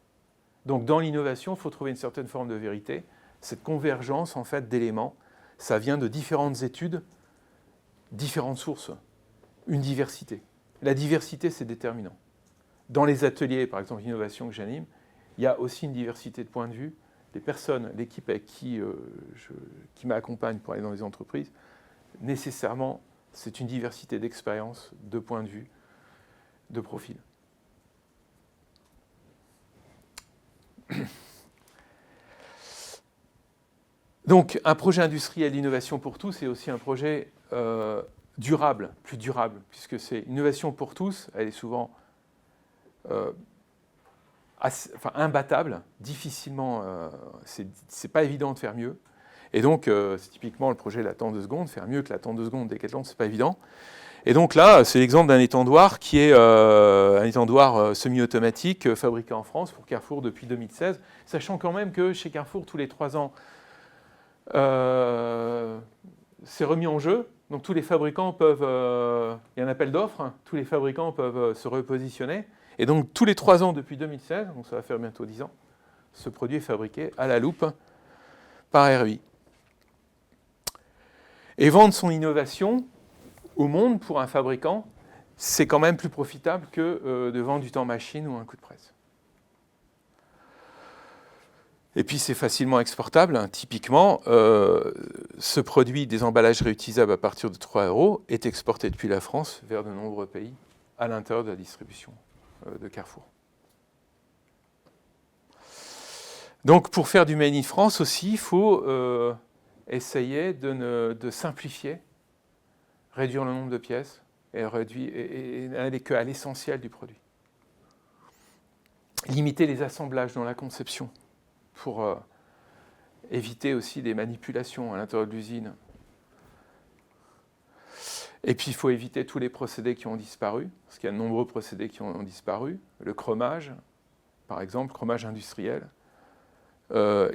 Donc dans l'innovation, il faut trouver une certaine forme de vérité. Cette convergence en fait, d'éléments, ça vient de différentes études, différentes sources, une diversité. La diversité, c'est déterminant. Dans les ateliers, par exemple, l'innovation que j'anime, il y a aussi une diversité de points de vue. Les personnes, l'équipe avec qui m'accompagne pour aller dans les entreprises, nécessairement, c'est une diversité d'expériences, de points de vue, de profils. Donc, un projet industriel d'innovation pour tous est aussi un projet durable, plus durable, puisque c'est innovation pour tous, elle est souvent imbattable, difficilement, c'est pas évident de faire mieux. Et donc, c'est typiquement le projet La Tente 2 secondes, faire mieux que La Tente 2 secondes Decathlon, c'est pas évident. Et donc là, c'est l'exemple d'un étendoir qui est un étendoir semi-automatique fabriqué en France pour Carrefour depuis 2016, sachant quand même que chez Carrefour, tous les 3 ans, c'est remis en jeu. Donc tous les fabricants peuvent, il y a un appel d'offres, hein, tous les fabricants peuvent se repositionner. Et donc tous les 3 ans depuis 2016, donc ça va faire bientôt 10 ans, ce produit est fabriqué à la loupe par REI. Et vendre son innovation au monde pour un fabricant, c'est quand même plus profitable que de vendre du temps machine ou un coup de presse. Et puis c'est facilement exportable. Hein. Typiquement, ce produit des emballages réutilisables à partir de 3 € est exporté depuis la France vers de nombreux pays à l'intérieur de la distribution de Carrefour. Donc pour faire du Made in France aussi, il faut essayer de simplifier, réduire le nombre de pièces et n'aller qu'à l'essentiel du produit. Limiter les assemblages dans la conception pour éviter aussi des manipulations à l'intérieur de l'usine. Et puis il faut éviter tous les procédés qui ont disparu, parce qu'il y a de nombreux procédés qui ont disparu. Le chromage, par exemple, chromage industriel.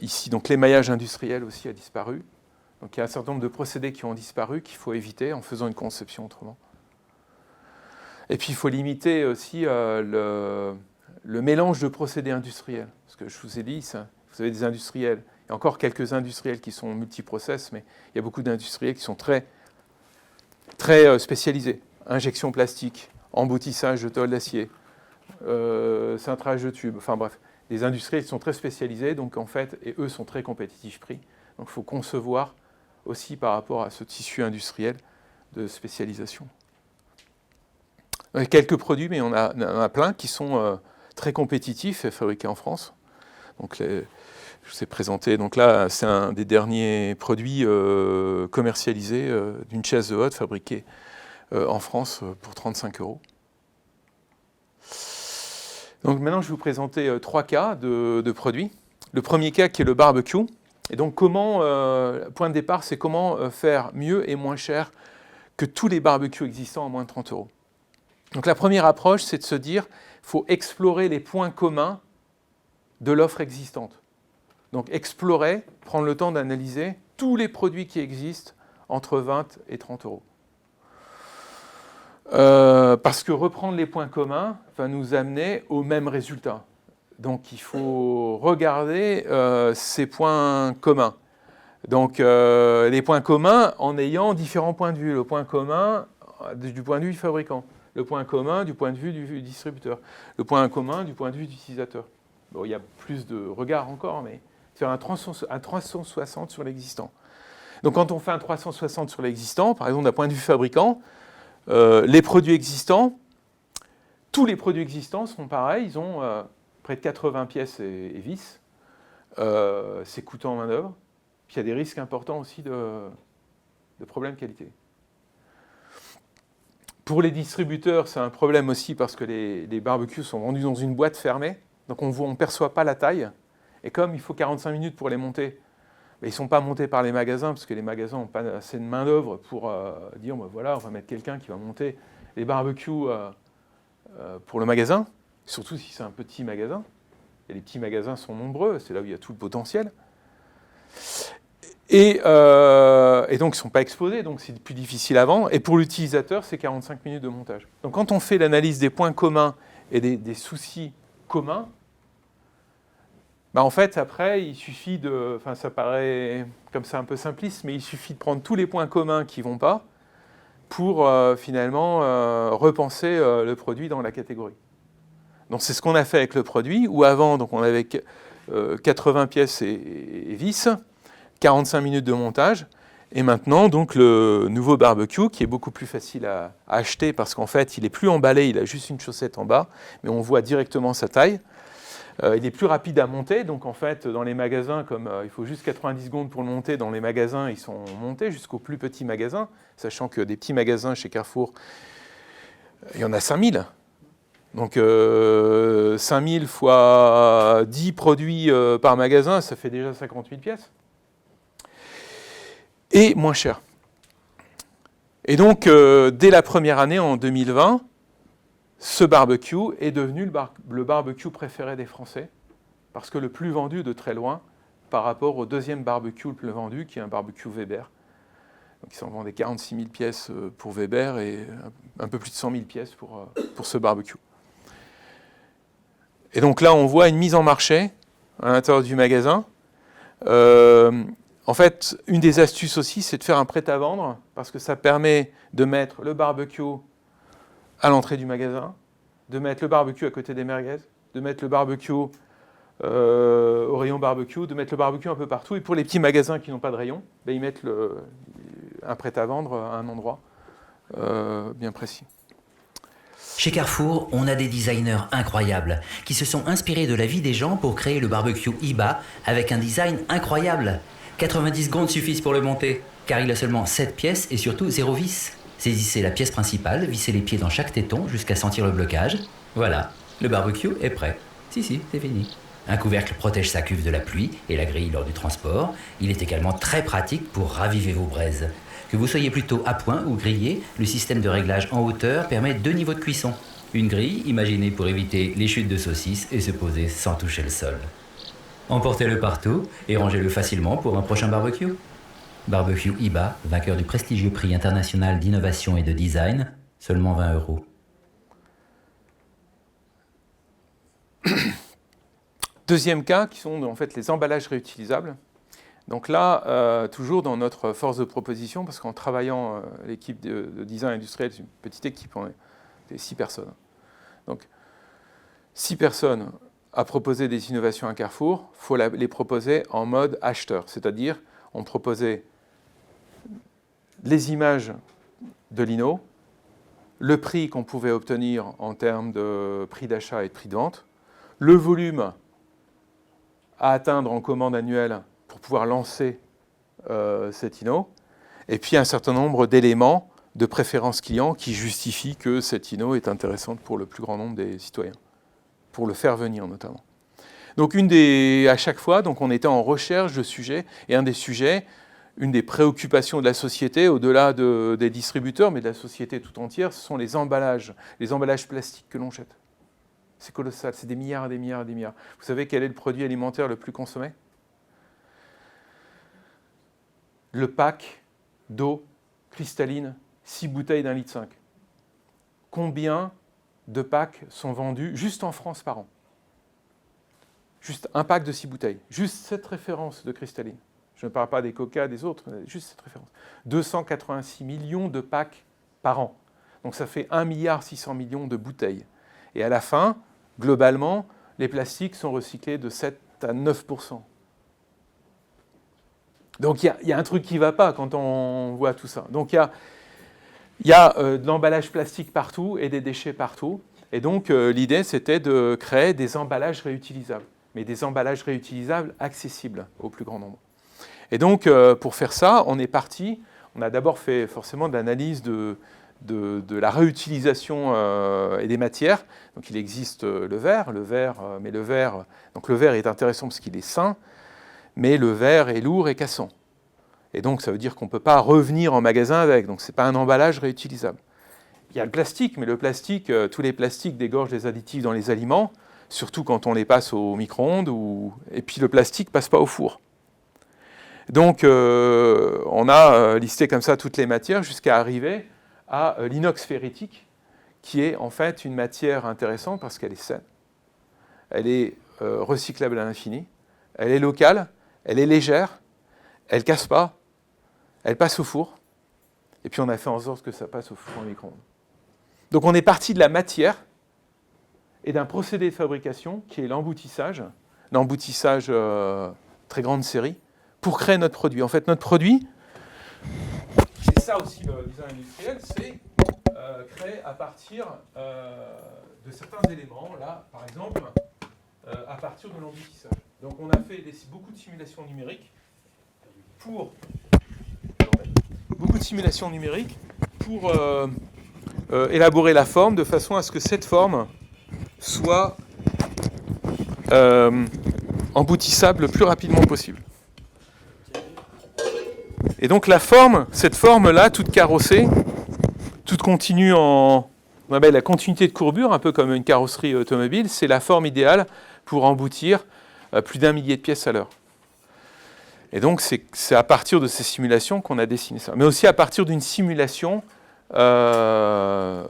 Ici, donc l'émaillage industriel aussi a disparu. Donc il y a un certain nombre de procédés qui ont disparu qu'il faut éviter en faisant une conception autrement. Et puis il faut limiter aussi le mélange de procédés industriels. Parce que je vous ai dit, ça, vous avez des industriels, il y a encore quelques industriels qui sont multiprocess, mais il y a beaucoup d'industriels qui sont très spécialisés. Injection plastique, emboutissage de tôle d'acier, cintrage de tubes, enfin bref. Les industriels sont très spécialisés, donc en fait, et eux sont très compétitifs prix. Donc il faut concevoir aussi par rapport à ce tissu industriel de spécialisation. Il y a quelques produits, mais on a plein qui sont très compétitifs et fabriqués en France. Donc je vous ai présenté. Donc là, c'est un des derniers produits commercialisés d'une chaise de hotte fabriquée en France pour 35 €. Donc maintenant, je vais vous présenter 3 cas de produits. Le premier cas qui est le barbecue. Et donc, point de départ, c'est comment faire mieux et moins cher que tous les barbecues existants à moins de 30 €. Donc la première approche, c'est de se dire, il faut explorer les points communs de l'offre existante. Donc explorer, prendre le temps d'analyser tous les produits qui existent entre 20 et 30 €. Parce que reprendre les points communs va nous amener au même résultat. Donc il faut regarder ces points communs. Donc les points communs en ayant différents points de vue. Le point commun du point de vue du fabricant, le point commun du point de vue du distributeur, le point commun du point de vue de l'utilisateur. Bon, il y a plus de regards encore, mais faire un 360 sur l'existant. Donc quand on fait un 360 sur l'existant, par exemple d'un point de vue fabricant, les produits existants, tous les produits existants sont pareils, ils ont près de 80 pièces et vis, c'est coûteux en main-d'œuvre, puis il y a des risques importants aussi de problèmes de qualité. Pour les distributeurs, c'est un problème aussi parce que les barbecues sont vendus dans une boîte fermée, donc on ne perçoit pas la taille, et comme il faut 45 minutes pour les monter, ils ne sont pas montés par les magasins, parce que les magasins n'ont pas assez de main-d'œuvre pour dire voilà, on va mettre quelqu'un qui va monter les barbecues pour le magasin, surtout si c'est un petit magasin. Et les petits magasins sont nombreux, c'est là où il y a tout le potentiel. Et donc, ils ne sont pas exposés, donc c'est plus difficile à vendre. Et pour l'utilisateur, c'est 45 minutes de montage. Donc, quand on fait l'analyse des points communs et des soucis communs, en fait, après, il suffit de... Enfin, ça paraît comme ça un peu simpliste, mais il suffit de prendre tous les points communs qui ne vont pas pour finalement repenser le produit dans la catégorie. Donc, c'est ce qu'on a fait avec le produit, où avant, donc, on avait 80 pièces et vis, 45 minutes de montage, et maintenant, donc, le nouveau barbecue, qui est beaucoup plus facile à acheter, parce qu'en fait, il n'est plus emballé, il a juste une chaussette en bas, mais on voit directement sa taille. Il est plus rapide à monter, donc en fait, dans les magasins, comme il faut juste 90 secondes pour le monter, dans les magasins, ils sont montés jusqu'aux plus petits magasins, sachant que des petits magasins chez Carrefour, il y en a 5000. Donc 5000 fois 10 produits par magasin, ça fait déjà 58 pièces. Et moins cher. Et donc, dès la première année, en 2020, ce barbecue est devenu le barbecue préféré des Français, parce que le plus vendu de très loin, par rapport au deuxième barbecue le plus vendu, qui est un barbecue Weber. Donc ils s'en vendaient 46 000 pièces pour Weber et un peu plus de 100 000 pièces pour ce barbecue. Et donc là, on voit une mise en marché à l'intérieur du magasin. En fait, une des astuces aussi, c'est de faire un prêt-à-vendre, parce que ça permet de mettre le barbecue à l'entrée du magasin, de mettre le barbecue à côté des merguez, de mettre le barbecue au rayon barbecue, de mettre le barbecue un peu partout. Et pour les petits magasins qui n'ont pas de rayon, ils mettent un prêt-à-vendre à un endroit bien précis. Chez Carrefour, on a des designers incroyables qui se sont inspirés de la vie des gens pour créer le barbecue Iba avec un design incroyable. 90 secondes suffisent pour le monter, car il a seulement 7 pièces et surtout 0 vis. Saisissez la pièce principale, vissez les pieds dans chaque téton jusqu'à sentir le blocage. Voilà, le barbecue est prêt. Si, c'est fini. Un couvercle protège sa cuve de la pluie et la grille lors du transport. Il est également très pratique pour raviver vos braises. Que vous soyez plutôt à point ou grillé, le système de réglage en hauteur permet 2 niveaux de cuisson. Une grille imaginée pour éviter les chutes de saucisses et se poser sans toucher le sol. Emportez-le partout et rangez-le facilement pour un prochain barbecue. Barbecue Iba, vainqueur du prestigieux prix international d'innovation et de design, seulement 20 €. Deuxième cas, qui sont en fait les emballages réutilisables. Donc là, toujours dans notre force de proposition, parce qu'en travaillant l'équipe de design industriel, c'est une petite équipe, on est 6 personnes. Donc 6 personnes à proposer des innovations à Carrefour, il faut les proposer en mode acheteur, c'est-à-dire on proposait les images de l'INO, le prix qu'on pouvait obtenir en termes de prix d'achat et de prix de vente, le volume à atteindre en commande annuelle pour pouvoir lancer cette INO, et puis un certain nombre d'éléments de préférence client qui justifient que cette INO est intéressante pour le plus grand nombre des citoyens, pour le faire venir notamment. Donc à chaque fois, donc on était en recherche de sujets, et un des sujets, une des préoccupations de la société, au-delà des distributeurs, mais de la société tout entière, ce sont les emballages plastiques que l'on jette. C'est colossal, c'est des milliards et des milliards et des milliards. Vous savez quel est le produit alimentaire le plus consommé? Le pack d'eau cristalline, 6 bouteilles d'1,5 litre. Combien de packs sont vendus juste en France par an? Juste un pack de 6 bouteilles. Juste cette référence de cristalline. Je ne parle pas des Coca, des autres, juste cette référence. 286 millions de packs par an. Donc ça fait 1,6 milliard de bouteilles. Et à la fin, globalement, les plastiques sont recyclés de 7 à 9%. Donc il y a un truc qui ne va pas quand on voit tout ça. Donc il y a de l'emballage plastique partout et des déchets partout. Et donc l'idée, c'était de créer des emballages réutilisables. Mais des emballages réutilisables accessibles au plus grand nombre. Et donc, pour faire ça, on a d'abord fait forcément de l'analyse de la réutilisation et des matières. Donc, il existe le verre, mais le verre est intéressant parce qu'il est sain, mais le verre est lourd et cassant. Et donc, ça veut dire qu'on ne peut pas revenir en magasin avec, donc ce n'est pas un emballage réutilisable. Il y a le plastique, mais le plastique, tous les plastiques dégorgent des additifs dans les aliments, surtout quand on les passe au micro-ondes, et puis le plastique ne passe pas au four. Donc, on a listé comme ça toutes les matières jusqu'à arriver à l'inox ferritique, qui est en fait une matière intéressante parce qu'elle est saine, elle est recyclable à l'infini, elle est locale, elle est légère, elle ne casse pas, elle passe au four, et puis on a fait en sorte que ça passe au four au micro-ondes. Donc on est parti de la matière et d'un procédé de fabrication qui est l'emboutissage très grande série, pour créer notre produit. En fait, notre produit, c'est ça aussi le design industriel, c'est créer à partir de certains éléments, là, par exemple, à partir de l'emboutissage. Donc, on a fait beaucoup de simulations numériques pour élaborer la forme de façon à ce que cette forme soit emboutissable le plus rapidement possible. Et donc cette forme-là, toute carrossée, toute continue on appelle la continuité de courbure, un peu comme une carrosserie automobile, c'est la forme idéale pour emboutir plus d'1 millier de pièces à l'heure. Et donc c'est à partir de ces simulations qu'on a dessiné ça. Mais aussi à partir d'une simulation de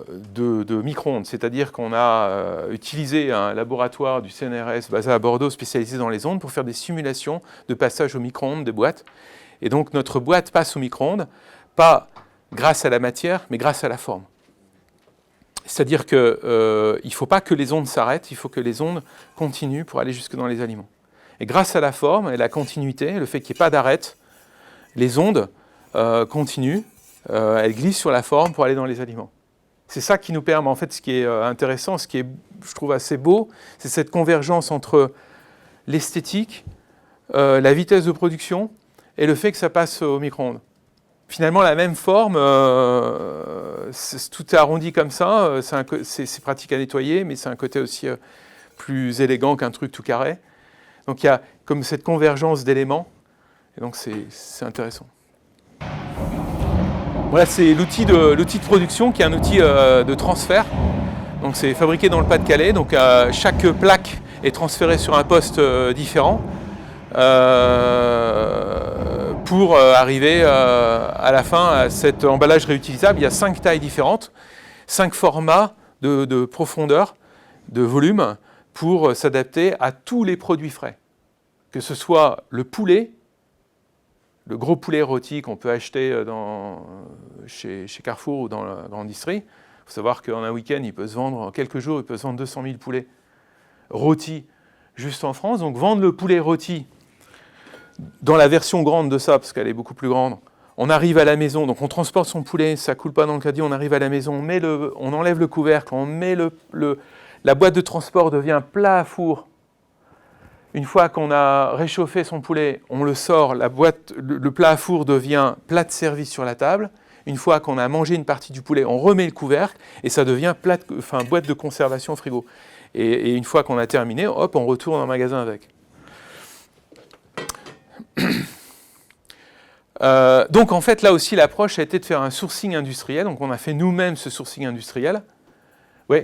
micro-ondes, c'est-à-dire qu'on a utilisé un laboratoire du CNRS basé à Bordeaux spécialisé dans les ondes pour faire des simulations de passage au micro-ondes des boîtes. Et donc notre boîte passe au micro-ondes, pas grâce à la matière, mais grâce à la forme. C'est-à-dire qu'il ne faut pas que les ondes s'arrêtent, il faut que les ondes continuent pour aller jusque dans les aliments. Et grâce à la forme et la continuité, le fait qu'il n'y ait pas d'arrêt, les ondes continuent, elles glissent sur la forme pour aller dans les aliments. C'est ça qui nous permet, en fait, ce qui est intéressant, ce qui est, je trouve, assez beau, c'est cette convergence entre l'esthétique, la vitesse de production, et le fait que ça passe au micro-ondes. Finalement, la même forme, tout est arrondi comme ça, c'est pratique à nettoyer, mais c'est un côté aussi plus élégant qu'un truc tout carré. Donc il y a comme cette convergence d'éléments, et donc c'est intéressant. Voilà, c'est l'outil de production qui est un outil de transfert. Donc c'est fabriqué dans le Pas-de-Calais, donc chaque plaque est transférée sur un poste différent. Pour arriver à la fin à cet emballage réutilisable. Il y a 5 tailles différentes, 5 formats de profondeur, de volume, pour s'adapter à tous les produits frais. Que ce soit le poulet, le gros poulet rôti qu'on peut acheter chez Carrefour ou dans la grande industrie. Il faut savoir qu'en un week-end, en quelques jours, il peut se vendre 200 000 poulets rôtis juste en France. Donc vendre le poulet rôti dans la version grande de ça, parce qu'elle est beaucoup plus grande, on arrive à la maison, donc on transporte son poulet, ça ne coule pas dans le caddie, on arrive à la maison, on enlève le couvercle, on met la boîte de transport devient plat à four. Une fois qu'on a réchauffé son poulet, on le sort, le plat à four devient plat de service sur la table. Une fois qu'on a mangé une partie du poulet, on remet le couvercle et ça devient boîte de conservation au frigo. Et une fois qu'on a terminé, hop, on retourne en magasin avec. Donc en fait, là aussi, l'approche a été de faire un sourcing industriel. Donc on a fait nous-mêmes ce sourcing industriel. Oui.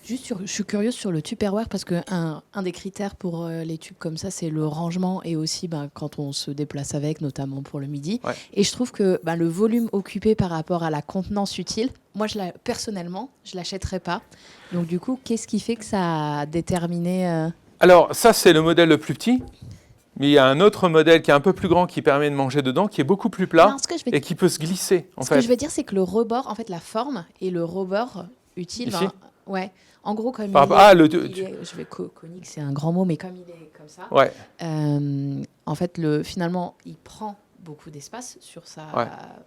Juste, je suis curieuse sur le Tupperware parce qu'un des critères pour les tubes comme ça, c'est le rangement et aussi quand on se déplace avec, notamment pour le midi. Ouais. Et je trouve que le volume occupé par rapport à la contenance utile, moi, personnellement, je ne l'achèterais pas. Donc du coup, qu'est-ce qui fait que ça a déterminé Alors ça, c'est le modèle le plus petit. Mais il y a un autre modèle qui est un peu plus grand qui permet de manger dedans, qui est beaucoup plus plat et qui peut se glisser. Ce que je veux dire, c'est que le rebord, en fait, la forme et le rebord utile... Ici ouais. En gros, comme je vais conique, c'est un grand mot, mais comme il est comme ça, ouais. En fait, finalement, il prend beaucoup d'espace sur sa...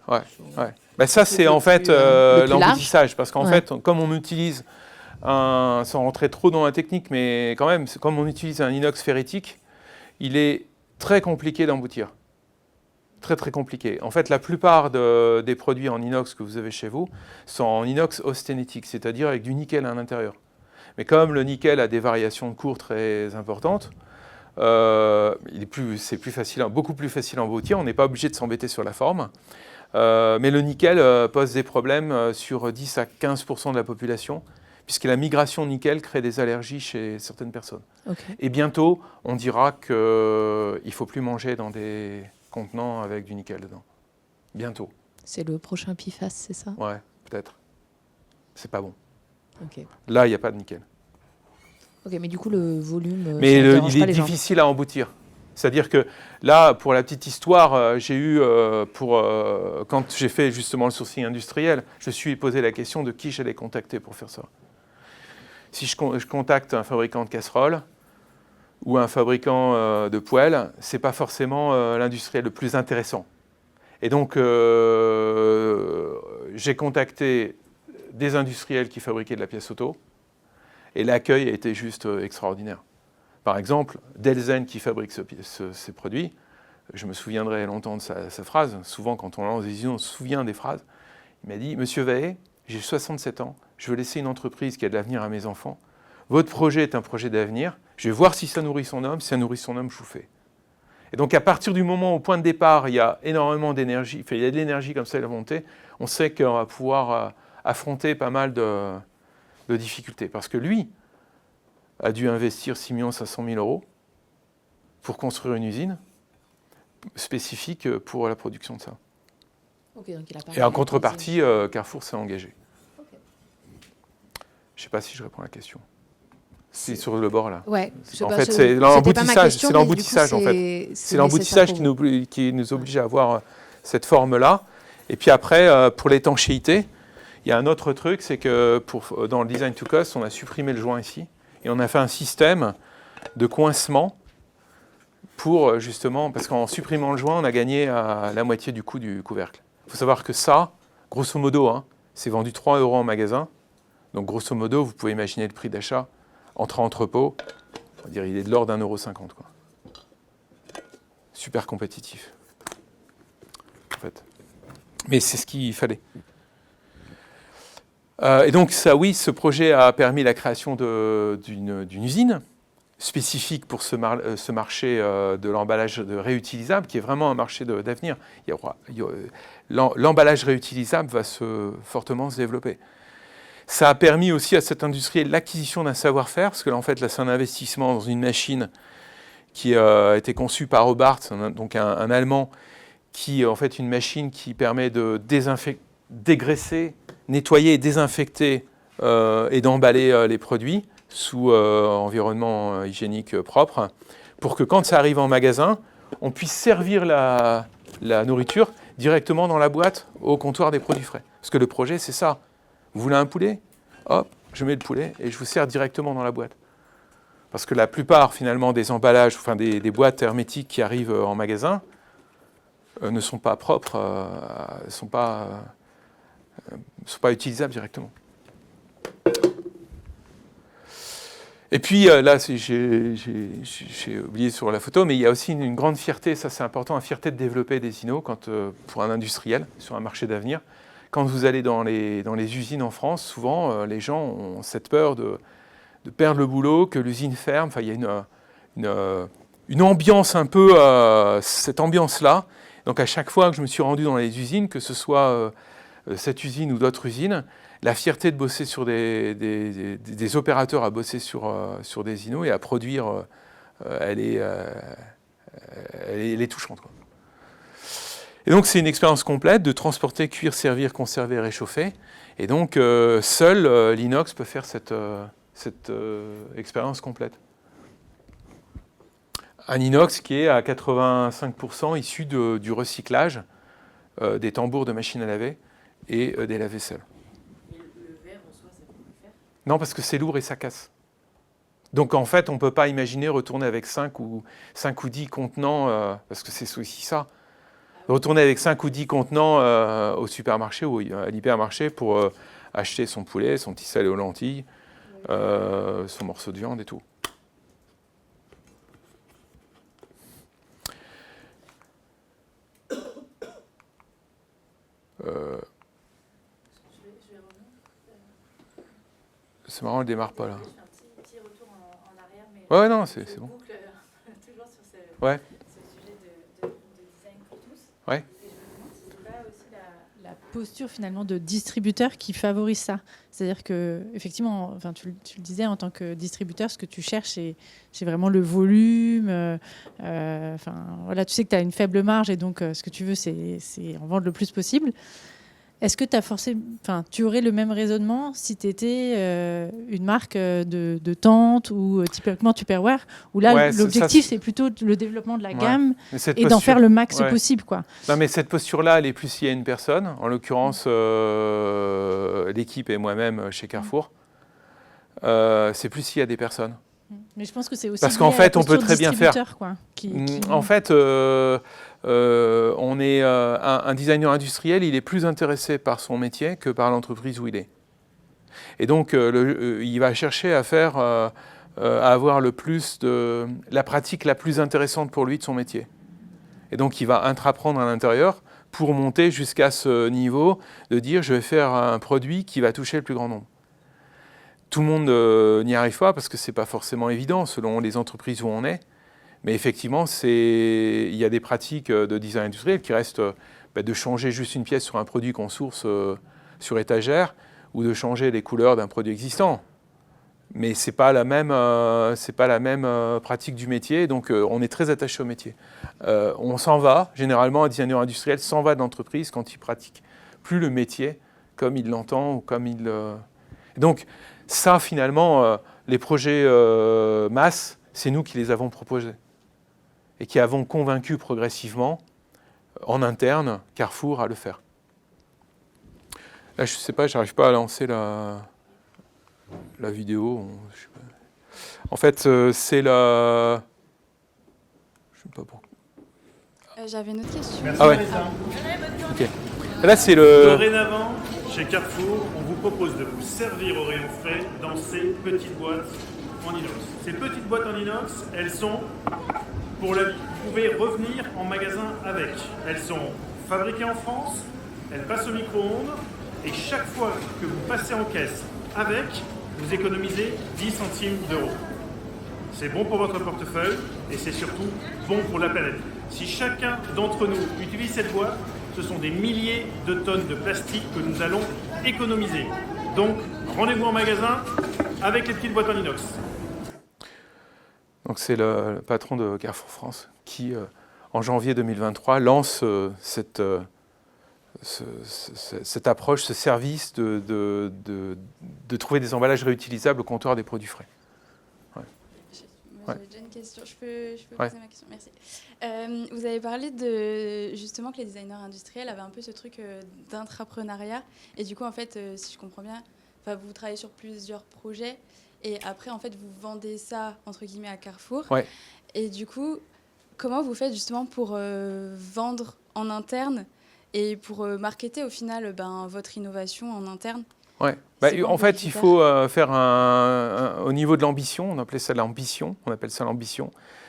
Ouais. Ça, c'est en fait l'emboutissage, parce qu'en fait, comme on utilise sans rentrer trop dans la technique, mais quand même, comme on utilise un inox ferritique, il est très compliqué d'emboutir. Très, très compliqué. En fait, la plupart des produits en inox que vous avez chez vous sont en inox austénitique, c'est-à-dire avec du nickel à l'intérieur. Mais comme le nickel a des variations de cours très importantes, c'est beaucoup plus facile à emboutir. On n'est pas obligé de s'embêter sur la forme. Mais le nickel pose des problèmes sur 10 à 15% de la population, puisque la migration nickel crée des allergies chez certaines personnes. Okay. Et bientôt, on dira qu'il ne faut plus manger dans des contenants avec du nickel dedans. Bientôt. C'est le prochain PFAS, c'est ça? Ouais, peut-être. C'est pas bon. Okay. Là, il n'y a pas de nickel. Ok, mais du coup, le volume... Mais il est difficile à emboutir. C'est-à-dire que là, pour la petite histoire, j'ai eu, quand j'ai fait justement le sourcing industriel, je me suis posé la question de qui j'allais contacter pour faire ça. Si je contacte un fabricant de casseroles ou un fabricant de poêles, ce n'est pas forcément l'industriel le plus intéressant. Et donc, j'ai contacté des industriels qui fabriquaient de la pièce auto, et l'accueil a été juste extraordinaire. Par exemple, Delzen qui fabrique ces produits, je me souviendrai longtemps de sa phrase, souvent quand on lance des usines, on se souvient des phrases. Il m'a dit « Monsieur Vahé, j'ai 67 ans, je veux laisser une entreprise qui a de l'avenir à mes enfants. Votre projet est un projet d'avenir, je vais voir si ça nourrit son homme, si ça nourrit son homme, je vous fais. » Et donc à partir du moment où, au point de départ, il y a énormément d'énergie, il y a de l'énergie comme ça à la montée, on sait qu'on va pouvoir affronter pas mal de difficultés. Parce que lui a dû investir 6 500 000 € pour construire une usine spécifique pour la production de ça. Okay, donc il a pas et en contrepartie, Carrefour s'est engagé. Okay. Je ne sais pas si je réponds à la question. C'est sur le bord là. Ouais, en fait, c'est l'emboutissage. C'est l'emboutissage en fait. C'est l'emboutissage qui nous oblige à avoir cette forme-là. Et puis après, pour l'étanchéité, il y a un autre truc, c'est que dans le design to cost, on a supprimé le joint ici et on a fait un système de coincement pour justement, parce qu'en supprimant le joint, on a gagné à la moitié du coût du couvercle. Il faut savoir que ça, grosso modo, c'est vendu 3 € en magasin. Donc grosso modo, vous pouvez imaginer le prix d'achat entre entrepôts, on va dire il est de l'ordre d'1,50 €. Super compétitif, en fait. Mais c'est ce qu'il fallait. Et donc ça, oui, ce projet a permis la création d'une usine spécifique pour ce marché de l'emballage réutilisable, qui est vraiment un marché d'avenir. L'emballage réutilisable va fortement se développer. Ça a permis aussi à cette industrie l'acquisition d'un savoir-faire, parce que là, en fait, là, c'est un investissement dans une machine qui a été conçue par Hobart, donc un Allemand, qui est en fait une machine qui permet de dégraisser, nettoyer et désinfecter et d'emballer les produits sous environnement hygiénique propre, pour que quand ça arrive en magasin, on puisse servir la nourriture directement dans la boîte au comptoir des produits frais. Parce que le projet, c'est ça. Vous voulez un poulet? Hop, je mets le poulet et je vous sers directement dans la boîte. Parce que la plupart, finalement, des emballages, enfin des boîtes hermétiques qui arrivent en magasin ne sont pas propres, ne sont pas utilisables directement. Et puis là, j'ai oublié sur la photo, mais il y a aussi une grande fierté, ça c'est important, une fierté de développer des innos pour un industriel sur un marché d'avenir. Quand vous allez dans les usines en France, souvent les gens ont cette peur de perdre le boulot, que l'usine ferme. Enfin, il y a une ambiance un peu, cette ambiance-là. Donc à chaque fois que je me suis rendu dans les usines, que ce soit cette usine ou d'autres usines, la fierté de bosser sur des opérateurs à bosser sur des innos et à produire, elle est touchante, quoi. Et donc c'est une expérience complète de transporter, cuire, servir, conserver, réchauffer. Et donc seul l'inox peut faire cette expérience complète. Un inox qui est à 85% issu du recyclage des tambours de machines à laver et des lave-vaisselle. Non, parce que c'est lourd et ça casse. Donc en fait, on ne peut pas imaginer retourner avec 5 ou 10 contenants, parce que c'est aussi ça. Retourner avec 5 ou 10 contenants au supermarché ou à l'hypermarché pour acheter son poulet, son petit salé aux lentilles, son morceau de viande et tout. C'est marrant, elle ne démarre pas là. Ouais, non, c'est bon. Toujours sur ce Ouais. sujet de design pour tous. Ouais. Et je me demande si c'est pas aussi la posture finalement de distributeur qui favorise ça. C'est-à-dire que effectivement, enfin, tu le disais, en tant que distributeur, ce que tu cherches, c'est vraiment le volume. Enfin, voilà, tu sais que tu as une faible marge et donc ce que tu veux, c'est en vendre le plus possible. Est-ce que tu aurais le même raisonnement si tu étais une marque de tente ou typiquement Tupperware, où là, Ouais, l'objectif, c'est plutôt le développement de la gamme et d'en posture, faire le max possible, quoi. Non, mais cette posture-là, elle est plus liée à une personne, en l'occurrence l'équipe et moi-même chez Carrefour. C'est plus lié à des personnes. Mais je pense que c'est aussi parce qu'en fait, on peut très bien faire. Quoi, En fait, on est un designer industriel, il est plus intéressé par son métier que par l'entreprise où il est. Et donc, il va chercher à faire, à avoir le plus la pratique la plus intéressante pour lui de son métier. Et donc, il va intraprendre à l'intérieur pour monter jusqu'à ce niveau de dire, je vais faire un produit qui va toucher le plus grand nombre. Tout le monde n'y arrive pas parce que ce n'est pas forcément évident selon les entreprises où on est. Mais effectivement, il y a des pratiques de design industriel qui restent de changer juste une pièce sur un produit qu'on source sur étagère ou de changer les couleurs d'un produit existant. Mais ce n'est pas la même pratique du métier, donc on est très attaché au métier. On s'en va, généralement un designer industriel s'en va de l'entreprise quand il pratique plus le métier comme il l'entend ou comme il... Donc ça, finalement, les projets masse, c'est nous qui les avons proposés et qui avons convaincu progressivement, en interne, Carrefour à le faire. Là, je ne sais pas, je n'arrive pas à lancer la vidéo. Je sais pas. En fait, c'est la... Je ne sais pas pourquoi. J'avais une autre question. Merci, Ah ouais. Ok. Là, c'est le... Dorénavant, chez Carrefour, on vous propose de vous servir au rayon frais dans ces petites boîtes en inox. Ces petites boîtes en inox, elles sont pour la vie. Vous pouvez revenir en magasin avec. Elles sont fabriquées en France, elles passent au micro-ondes et chaque fois que vous passez en caisse avec, vous économisez 10 centimes d'euros. C'est bon pour votre portefeuille et c'est surtout bon pour la planète. Si chacun d'entre nous utilise cette boîte, ce sont des milliers de tonnes de plastique que nous allons économiser. Donc, rendez-vous en magasin avec les petites boîtes en inox. Donc c'est le patron de Carrefour France qui, en janvier 2023, lance cette approche, ce service de trouver des emballages réutilisables au comptoir des produits frais. Ouais. J'avais déjà une question. Je peux poser ma question. Merci. Vous avez parlé de justement que les designers industriels avaient un peu ce truc d'intrapreneuriat. Et du coup, en fait, si je comprends bien, vous travaillez sur plusieurs projets. Et après, en fait, vous vendez ça, entre guillemets, à Carrefour. Ouais. Et du coup, comment vous faites justement pour vendre en interne et pour marketer au final votre innovation en interne? Ouais. En fait, il faut faire au niveau de l'ambition, on appelait ça l'ambition,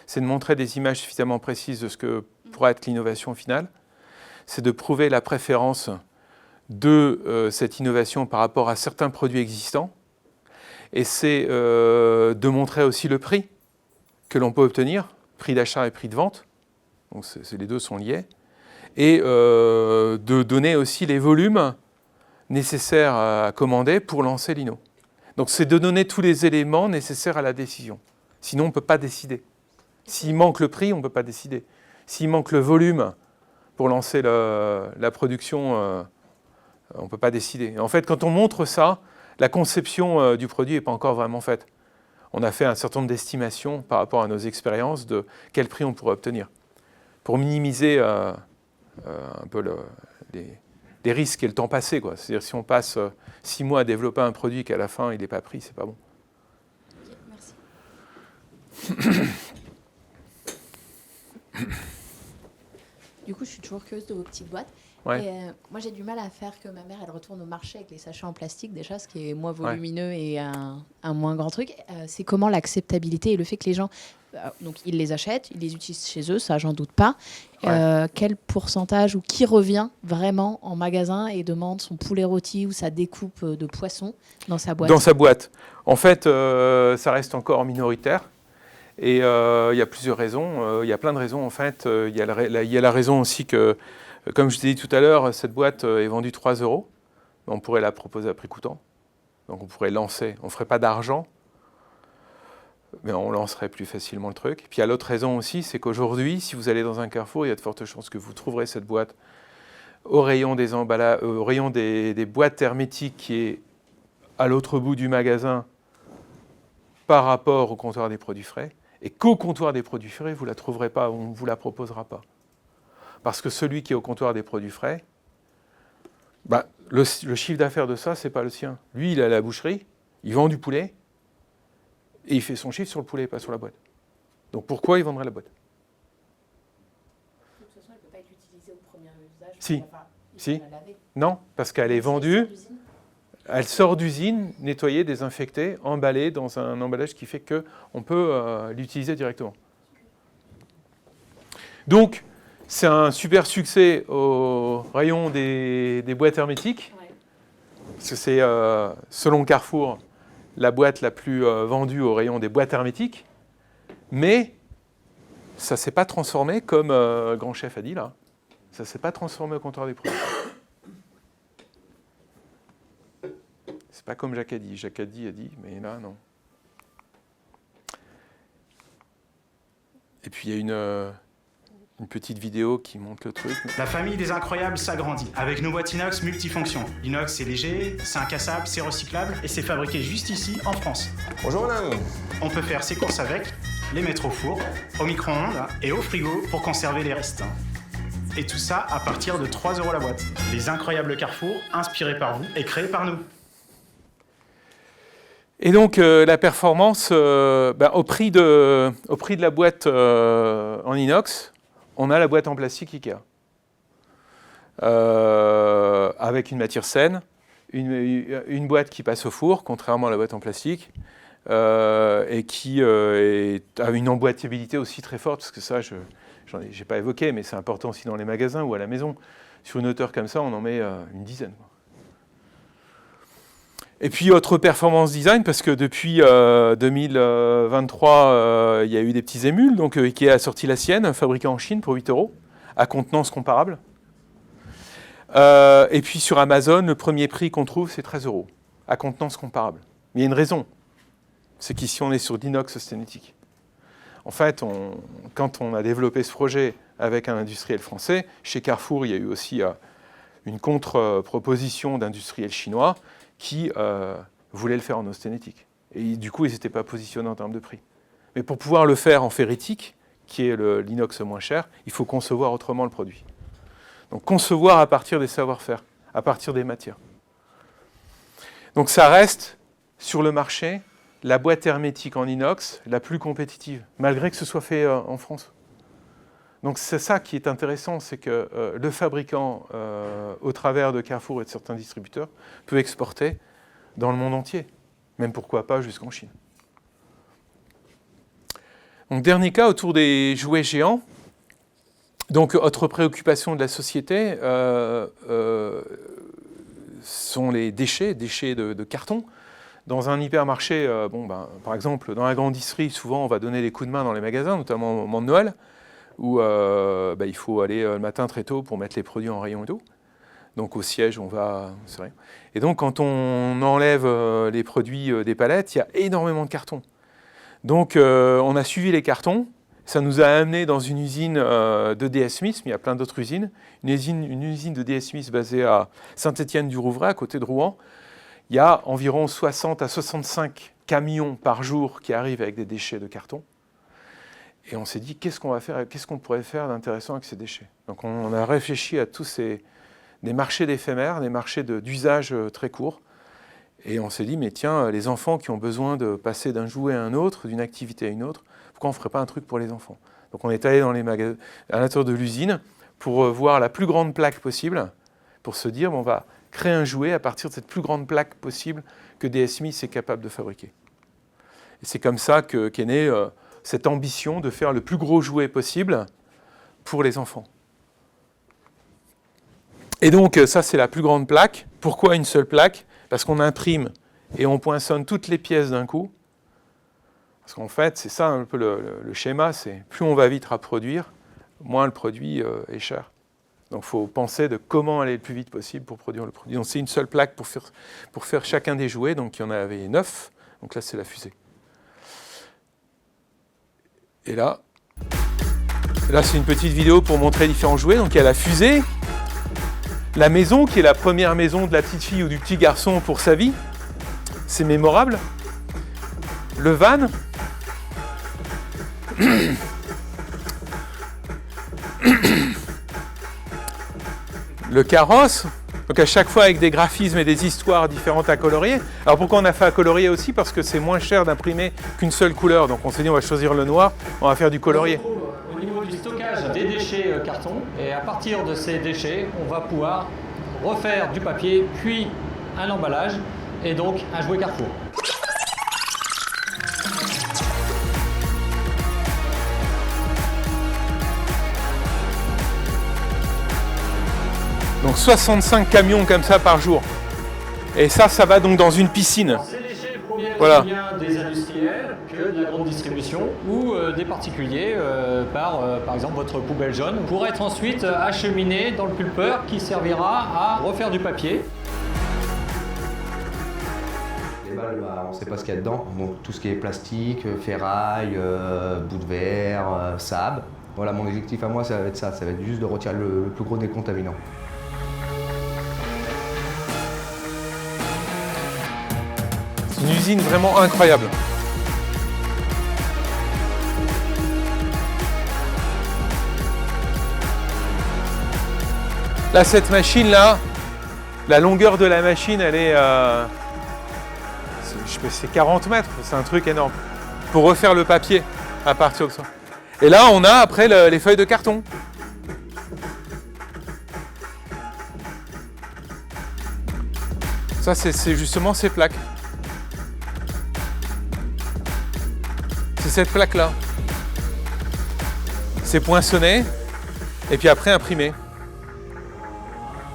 c'est de montrer des images suffisamment précises de ce que pourrait être l'innovation finale. C'est de prouver la préférence de cette innovation par rapport à certains produits existants. Et c'est de montrer aussi le prix que l'on peut obtenir, prix d'achat et prix de vente. Donc les deux sont liés. Et de donner aussi les volumes nécessaires à commander pour lancer l'INO. Donc c'est de donner tous les éléments nécessaires à la décision. Sinon, on ne peut pas décider. S'il manque le prix, on ne peut pas décider. S'il manque le volume pour lancer la production, on ne peut pas décider. En fait, quand on montre ça, la conception du produit n'est pas encore vraiment faite. On a fait un certain nombre d'estimations par rapport à nos expériences de quel prix on pourrait obtenir pour minimiser un peu les risques et le temps passé, quoi. C'est-à-dire si on passe 6 mois à développer un produit qu'à la fin il n'est pas pris, c'est pas bon. Ok, merci. Du coup, je suis toujours curieuse de vos petites boîtes. Ouais. Et, moi, j'ai du mal à faire que ma mère, elle retourne au marché avec les sachets en plastique, déjà, ce qui est moins volumineux et un moins grand truc. C'est comment l'acceptabilité et le fait que les gens, donc ils les achètent, ils les utilisent chez eux, ça, j'en doute pas. Quel pourcentage ou qui revient vraiment en magasin et demande son poulet rôti ou sa découpe de poisson dans sa boîte? Dans sa boîte. En fait, ça reste encore minoritaire. Et il y a plusieurs raisons. Il y a plein de raisons, en fait. Il y a la raison aussi que, comme je t'ai dit tout à l'heure, cette boîte est vendue 3 €. On pourrait la proposer à prix coûtant. Donc on pourrait lancer. On ne ferait pas d'argent, mais on lancerait plus facilement le truc. Puis il y a l'autre raison aussi, c'est qu'aujourd'hui, si vous allez dans un Carrefour, il y a de fortes chances que vous trouverez cette boîte au rayon des emballages, au rayon des boîtes hermétiques qui est à l'autre bout du magasin par rapport au comptoir des produits frais. Et qu'au comptoir des produits frais, vous ne la trouverez pas, on ne vous la proposera pas. Parce que celui qui est au comptoir des produits frais, le chiffre d'affaires de ça, ce n'est pas le sien. Lui, il est à la boucherie, il vend du poulet, et il fait son chiffre sur le poulet, pas sur la boîte. Donc pourquoi il vendrait la boîte? De toute façon, elle ne peut pas être utilisée au premier usage. Si. Si. Non, parce qu'elle est vendue, elle sort d'usine, nettoyée, désinfectée, emballée dans un emballage qui fait qu'on peut l'utiliser directement. Donc, c'est un super succès au rayon des boîtes hermétiques, parce que c'est, selon Carrefour, la boîte la plus vendue au rayon des boîtes hermétiques, mais ça ne s'est pas transformé, comme Grand Chef a dit là, ça ne s'est pas transformé au comptoir des produits. C'est pas comme Jacques a dit. Jacques a dit, mais là, non. Et puis, il y a une petite vidéo qui montre le truc. La famille des incroyables s'agrandit avec nos boîtes inox multifonctions. L'inox, c'est léger, c'est incassable, c'est recyclable et c'est fabriqué juste ici, en France. Bonjour madame. On peut faire ses courses avec, les mettre au four, au micro-ondes et au frigo pour conserver les restes. Et tout ça à partir de 3 € la boîte. Les incroyables Carrefour, inspirés par vous et créés par nous. Et donc, la performance, au prix de la boîte en inox, on a la boîte en plastique Ikea. Avec une matière saine, une boîte qui passe au four, contrairement à la boîte en plastique, et qui a une emboîtabilité aussi très forte, parce que ça, je n'ai pas évoqué, mais c'est important aussi dans les magasins ou à la maison. Sur une hauteur comme ça, on en met une dizaine. Et puis, autre performance design, parce que depuis 2023, il y a eu des petits émules. Donc, Ikea a sorti la sienne, fabriquée en Chine pour 8 €, à contenance comparable. Et puis, sur Amazon, le premier prix qu'on trouve, c'est 13 €, à contenance comparable. Mais il y a une raison. C'est qu'ici, on est sur l'inox sténétique. En fait, quand on a développé ce projet avec un industriel français, chez Carrefour, il y a eu aussi une contre-proposition d'industriels chinois qui voulaient le faire en osténétique. Et du coup, ils n'étaient pas positionnés en termes de prix. Mais pour pouvoir le faire en ferritique, qui est l'inox moins cher, il faut concevoir autrement le produit. Donc concevoir à partir des savoir-faire, à partir des matières. Donc ça reste, sur le marché, la boîte hermétique en inox la plus compétitive, malgré que ce soit fait en France. Donc c'est ça qui est intéressant, c'est que le fabricant, au travers de Carrefour et de certains distributeurs, peut exporter dans le monde entier, même pourquoi pas jusqu'en Chine. Donc, dernier cas autour des jouets géants. Donc, autre préoccupation de la société sont les déchets de carton. Dans un hypermarché, par exemple, dans la grande distribution, souvent on va donner des coups de main dans les magasins, notamment au moment de Noël, où il faut aller le matin très tôt pour mettre les produits en rayon et tout. Donc au siège, on va... c'est rien. Et donc quand on enlève les produits des palettes, il y a énormément de cartons. Donc on a suivi les cartons. Ça nous a amené dans une usine de DS Smith, mais il y a plein d'autres usines. Une usine de DS Smith basée à Saint-Étienne-du-Rouvray, à côté de Rouen. Il y a environ 60 à 65 camions par jour qui arrivent avec des déchets de carton. Et on s'est dit, qu'est-ce qu'on pourrait faire d'intéressant avec ces déchets? Donc on a réfléchi à tous des marchés d'éphémères, des marchés d'usage très courts. Et on s'est dit, mais tiens, les enfants qui ont besoin de passer d'un jouet à un autre, d'une activité à une autre, pourquoi on ne ferait pas un truc pour les enfants? Donc on est allé dans les magasins, à l'intérieur de l'usine pour voir la plus grande plaque possible, pour se dire, on va créer un jouet à partir de cette plus grande plaque possible que DS Smith est capable de fabriquer. Et c'est comme ça qu'est née cette ambition de faire le plus gros jouet possible pour les enfants. Et donc ça, c'est la plus grande plaque. Pourquoi une seule plaque? Parce qu'on imprime et on poinçonne toutes les pièces d'un coup. Parce qu'en fait, c'est ça un peu le schéma, c'est plus on va vite à produire, moins le produit est cher. Donc il faut penser de comment aller le plus vite possible pour produire le produit. Donc c'est une seule plaque pour faire chacun des jouets, donc il y en avait 9, donc là c'est la fusée. Et là c'est une petite vidéo pour montrer différents jouets, donc il y a la fusée, la maison qui est la première maison de la petite fille ou du petit garçon pour sa vie, c'est mémorable. Le van, le carrosse, donc à chaque fois avec des graphismes et des histoires différentes à colorier. Alors pourquoi on a fait à colorier aussi? Parce que c'est moins cher d'imprimer qu'une seule couleur. Donc on s'est dit on va choisir le noir, on va faire du colorier. Au niveau du stockage des déchets carton, et à partir de ces déchets, on va pouvoir refaire du papier, puis un emballage, et donc un jouet Carrefour. Donc 65 camions comme ça par jour. Et ça va donc dans une piscine. Ces déchets proviennent voilà. aussi bien des industriels que de la grande distribution ou des particuliers par exemple votre poubelle jaune pour être ensuite acheminé dans le pulpeur qui servira à refaire du papier. Les balles, on ne sait pas ce qu'il y a dedans. Donc tout ce qui est plastique, ferraille, bout de verre, sable. Voilà, mon objectif à moi, ça va être ça. Ça va être juste de retirer le plus gros des contaminants. C'est une usine vraiment incroyable. Là, cette machine-là, la longueur de la machine, elle est... c'est 40 mètres, c'est un truc énorme. Pour refaire le papier à partir de ça. Et là, on a après les feuilles de carton. Ça, c'est justement ces plaques. C'est cette plaque-là. C'est poinçonné, et puis après imprimé.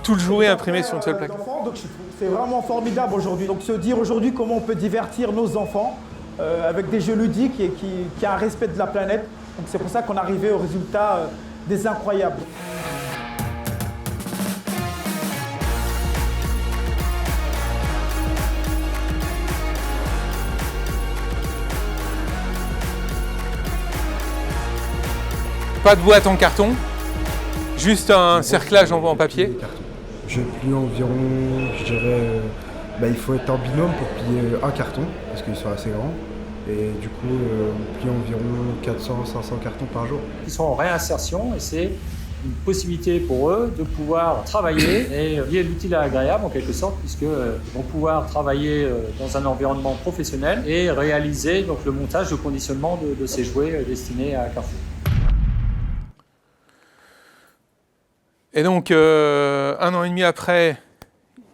Tout le jouet imprimé sur une seule plaque. Donc c'est vraiment formidable aujourd'hui. Donc se dire aujourd'hui comment on peut divertir nos enfants avec des jeux ludiques et qui a un respect de la planète. Donc c'est pour ça qu'on est arrivé au résultat des incroyables. Pas de boîte en carton, juste un cerclage en papier. Je plie environ, je dirais, il faut être en binôme pour plier un carton, parce qu'ils sont assez grands. Et du coup, on plie environ 400-500 cartons par jour. Ils sont en réinsertion et c'est une possibilité pour eux de pouvoir travailler et lier l'utile à l'agréable en quelque sorte, puisqu'ils vont pouvoir travailler dans un environnement professionnel et réaliser donc, le montage, le conditionnement de ces jouets destinés à Carrefour. Et donc, 1 an et demi après,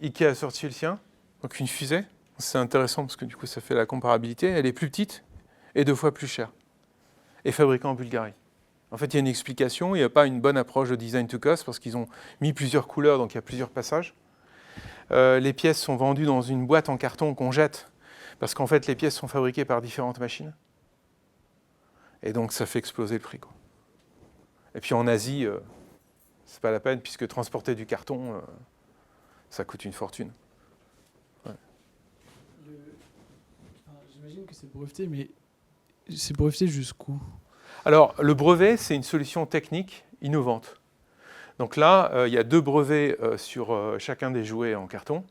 Ikea a sorti le sien, donc une fusée. c'est intéressant parce que du coup ça fait la comparabilité, elle est plus petite et 2 fois plus chère, et fabriquée en Bulgarie. En fait, il y a une explication, il n'y a pas une bonne approche de design to cost parce qu'ils ont mis plusieurs couleurs, donc il y a plusieurs passages. Les pièces sont vendues dans une boîte en carton qu'on jette, parce qu'en fait les pièces sont fabriquées par différentes machines. Et donc ça fait exploser le prix, quoi. Et puis en Asie, c'est pas la peine, puisque transporter du carton, ça coûte une fortune. Ouais. J'imagine que c'est breveté, mais c'est breveté jusqu'où? Alors, le brevet, c'est une solution technique innovante. Donc là, il y a 2 brevets sur chacun des jouets en carton.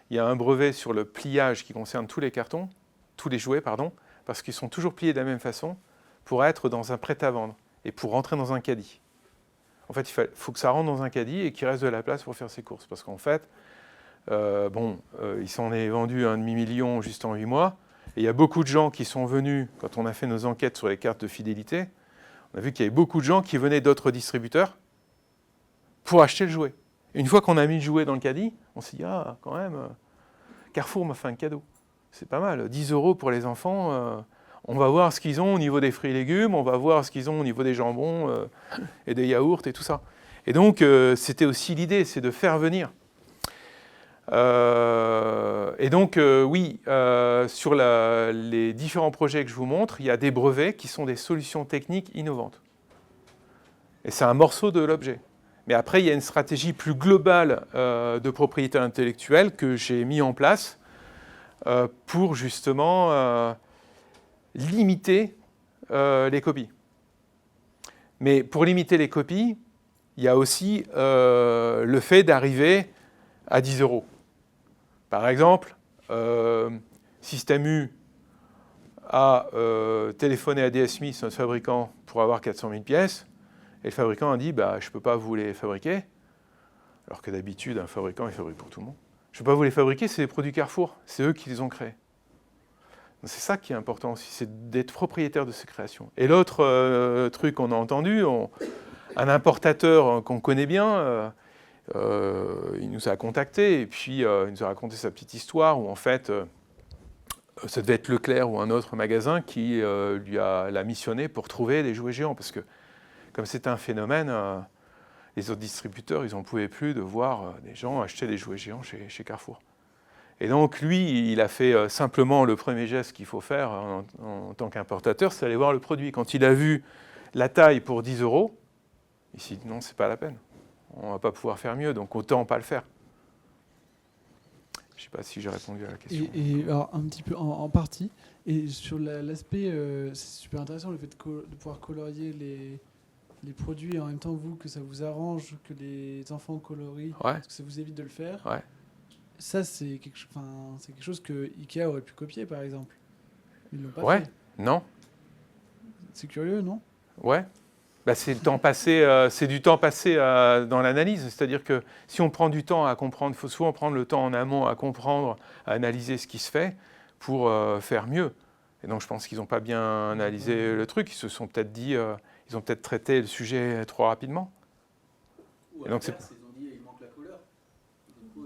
Il y a un brevet sur le pliage qui concerne tous les jouets, parce qu'ils sont toujours pliés de la même façon pour être dans un prêt-à-vendre et pour rentrer dans un caddie. En fait, il faut que ça rentre dans un caddie et qu'il reste de la place pour faire ses courses. Parce qu'en fait, il s'en est vendu 1,5 million juste en 8 mois. Et il y a beaucoup de gens qui sont venus, quand on a fait nos enquêtes sur les cartes de fidélité, on a vu qu'il y avait beaucoup de gens qui venaient d'autres distributeurs pour acheter le jouet. Et une fois qu'on a mis le jouet dans le caddie, on s'est dit, ah, quand même, Carrefour m'a fait un cadeau. C'est pas mal, 10 € pour les enfants. On va voir ce qu'ils ont au niveau des fruits et légumes, on va voir ce qu'ils ont au niveau des jambons et des yaourts et tout ça. Et donc, c'était aussi l'idée, c'est de faire venir. Et donc, oui, sur les différents projets que je vous montre, il y a des brevets qui sont des solutions techniques innovantes. Et c'est un morceau de l'objet. Mais après, il y a une stratégie plus globale de propriété intellectuelle que j'ai mis en place pour justement limiter les copies. Mais pour limiter les copies, il y a aussi le fait d'arriver à 10 €. Par exemple, Système U a téléphoné à DS Smith, notre fabricant, pour avoir 400 000 pièces, et le fabricant a dit bah, « je ne peux pas vous les fabriquer », alors que d'habitude, un fabricant, il fabrique pour tout le monde. « Je ne peux pas vous les fabriquer, c'est des produits Carrefour, c'est eux qui les ont créés ». C'est ça qui est important aussi, c'est d'être propriétaire de ses créations. Et l'autre truc qu'on a entendu, un importateur qu'on connaît bien, il nous a contactés et puis il nous a raconté sa petite histoire où en fait, ça devait être Leclerc ou un autre magasin qui l'a missionné pour trouver des jouets géants. Parce que comme c'était un phénomène, les autres distributeurs, ils n'en pouvaient plus de voir des gens acheter des jouets géants chez Carrefour. Et donc lui, il a fait simplement le premier geste qu'il faut faire en tant qu'importateur, c'est aller voir le produit. Quand il a vu la taille pour 10 €, il s'est dit non, c'est pas la peine. On ne va pas pouvoir faire mieux, donc autant pas le faire. Je ne sais pas si j'ai répondu à la question. Et alors, un petit peu en partie. Et sur l'aspect, c'est super intéressant le fait de pouvoir colorier les produits et en même temps, vous, que ça vous arrange que les enfants colorient, parce que ça vous évite de le faire. Ouais. Ça, c'est quelque chose que Ikea aurait pu copier, par exemple. Ils l'ont pas fait. Non. C'est curieux, non? Ouais. Bah, c'est du temps passé dans l'analyse. C'est-à-dire que si on prend du temps à comprendre, il faut souvent prendre le temps en amont à comprendre, à analyser ce qui se fait pour faire mieux. Et donc je pense qu'ils n'ont pas bien analysé le truc. Ils se sont peut-être dit, ils ont peut-être traité le sujet trop rapidement. Ou et donc ils ont dit il manque la couleur. Du coup,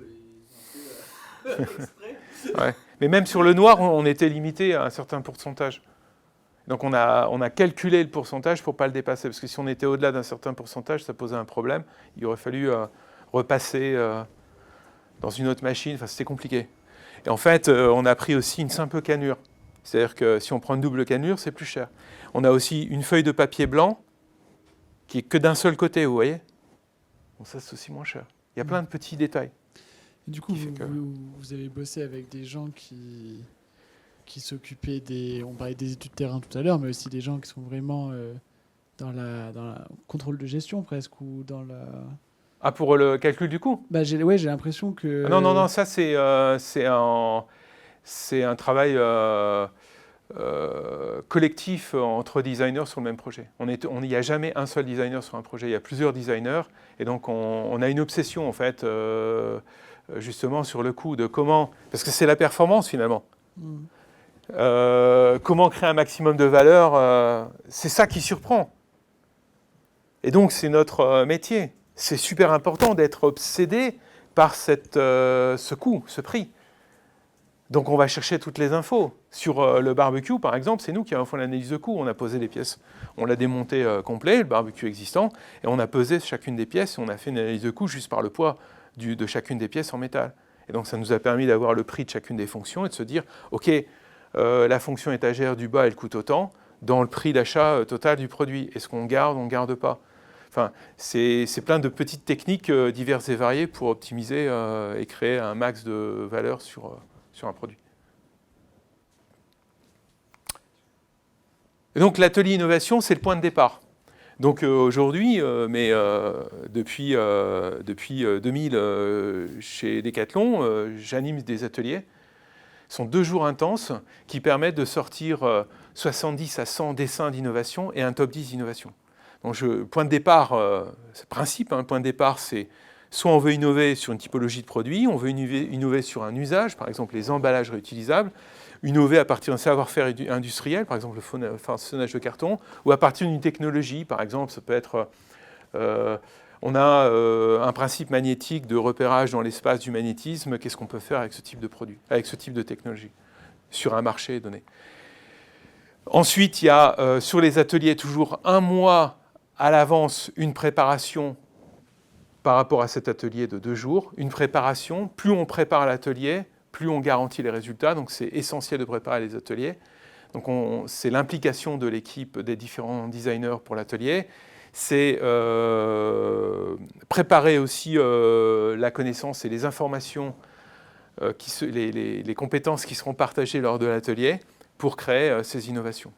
ils ont fait exprès. Ouais. Mais même sur le noir, on était limité à un certain pourcentage. Donc on a calculé le pourcentage pour ne pas le dépasser, parce que si on était au-delà d'un certain pourcentage, ça posait un problème. Il aurait fallu repasser dans une autre machine, enfin c'était compliqué. Et en fait, on a pris aussi une simple canure. C'est-à-dire que si on prend une double canure, c'est plus cher. On a aussi une feuille de papier blanc qui est que d'un seul côté, vous voyez. Bon, ça c'est aussi moins cher. Il y a plein de petits détails. Et du coup, vous avez bossé avec des gens qui s'occupaient on parlait des études de terrain tout à l'heure, mais aussi des gens qui sont vraiment dans la contrôle de gestion presque, ou dans la... Ah, pour le calcul du coût? Bah, j'ai l'impression que... Non, ça c'est un travail collectif entre designers sur le même projet. Il n'y a jamais un seul designer sur un projet, il y a plusieurs designers, et donc on a une obsession en fait, justement sur le coût, de comment... Parce que c'est la performance finalement. Comment créer un maximum de valeur, c'est ça qui surprend. Et donc c'est notre métier. C'est super important d'être obsédé par ce coût, ce prix. Donc on va chercher toutes les infos. Sur le barbecue, par exemple, c'est nous qui avons fait l'analyse de coût. On a posé les pièces, on l'a démonté complet, le barbecue existant, et on a pesé chacune des pièces, et on a fait une analyse de coût juste par le poids de chacune des pièces en métal. Et donc ça nous a permis d'avoir le prix de chacune des fonctions et de se dire, OK, la fonction étagère du bas, elle coûte autant, dans le prix d'achat total du produit. Est-ce qu'on garde, on ne garde pas? Enfin, c'est plein de petites techniques diverses et variées pour optimiser et créer un max de valeur sur un produit. Et donc l'atelier innovation, c'est le point de départ. Donc aujourd'hui, mais depuis 2000 chez Decathlon, j'anime des ateliers. Ce sont 2 jours intenses qui permettent de sortir 70 à 100 dessins d'innovation et un top 10 d'innovation. Donc point de départ, c'est le principe, point de départ, c'est soit on veut innover sur une typologie de produit, on veut innover sur un usage, par exemple les emballages réutilisables, innover à partir d'un savoir-faire industriel, par exemple le façonnage de carton, ou à partir d'une technologie, par exemple, ça peut être... on a un principe magnétique de repérage dans l'espace du magnétisme, qu'est-ce qu'on peut faire avec ce type de produit, avec ce type de technologie, sur un marché donné. Ensuite, il y a sur les ateliers toujours 1 mois à l'avance une préparation par rapport à cet atelier de 2 jours. Une préparation, plus on prépare l'atelier, plus on garantit les résultats. Donc c'est essentiel de préparer les ateliers. Donc c'est l'implication de l'équipe des différents designers pour l'atelier. C'est préparer aussi la connaissance et les informations, les compétences qui seront partagées lors de l'atelier pour créer ces innovations.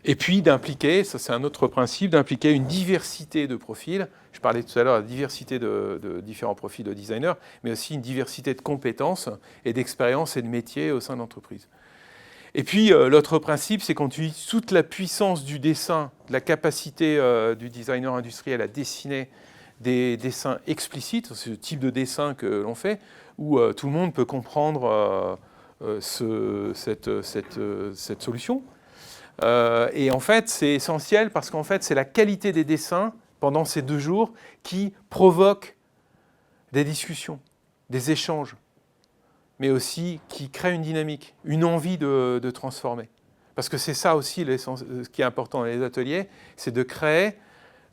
Et puis d'impliquer, ça c'est un autre principe, d'impliquer une diversité de profils. Je parlais tout à l'heure de la diversité de différents profils de designers, mais aussi une diversité de compétences et d'expériences et de métiers au sein de l'entreprise. Et puis l'autre principe, c'est qu'on utilise toute la puissance du dessin, de la capacité du designer industriel à dessiner des dessins explicites, c'est ce type de dessin que l'on fait, où tout le monde peut comprendre cette solution. Et en fait, c'est essentiel parce qu'en fait, c'est la qualité des dessins pendant ces 2 jours qui provoque des discussions, des échanges, mais aussi qui crée une dynamique, une envie de transformer. Parce que c'est ça aussi ce qui est important dans les ateliers, c'est de créer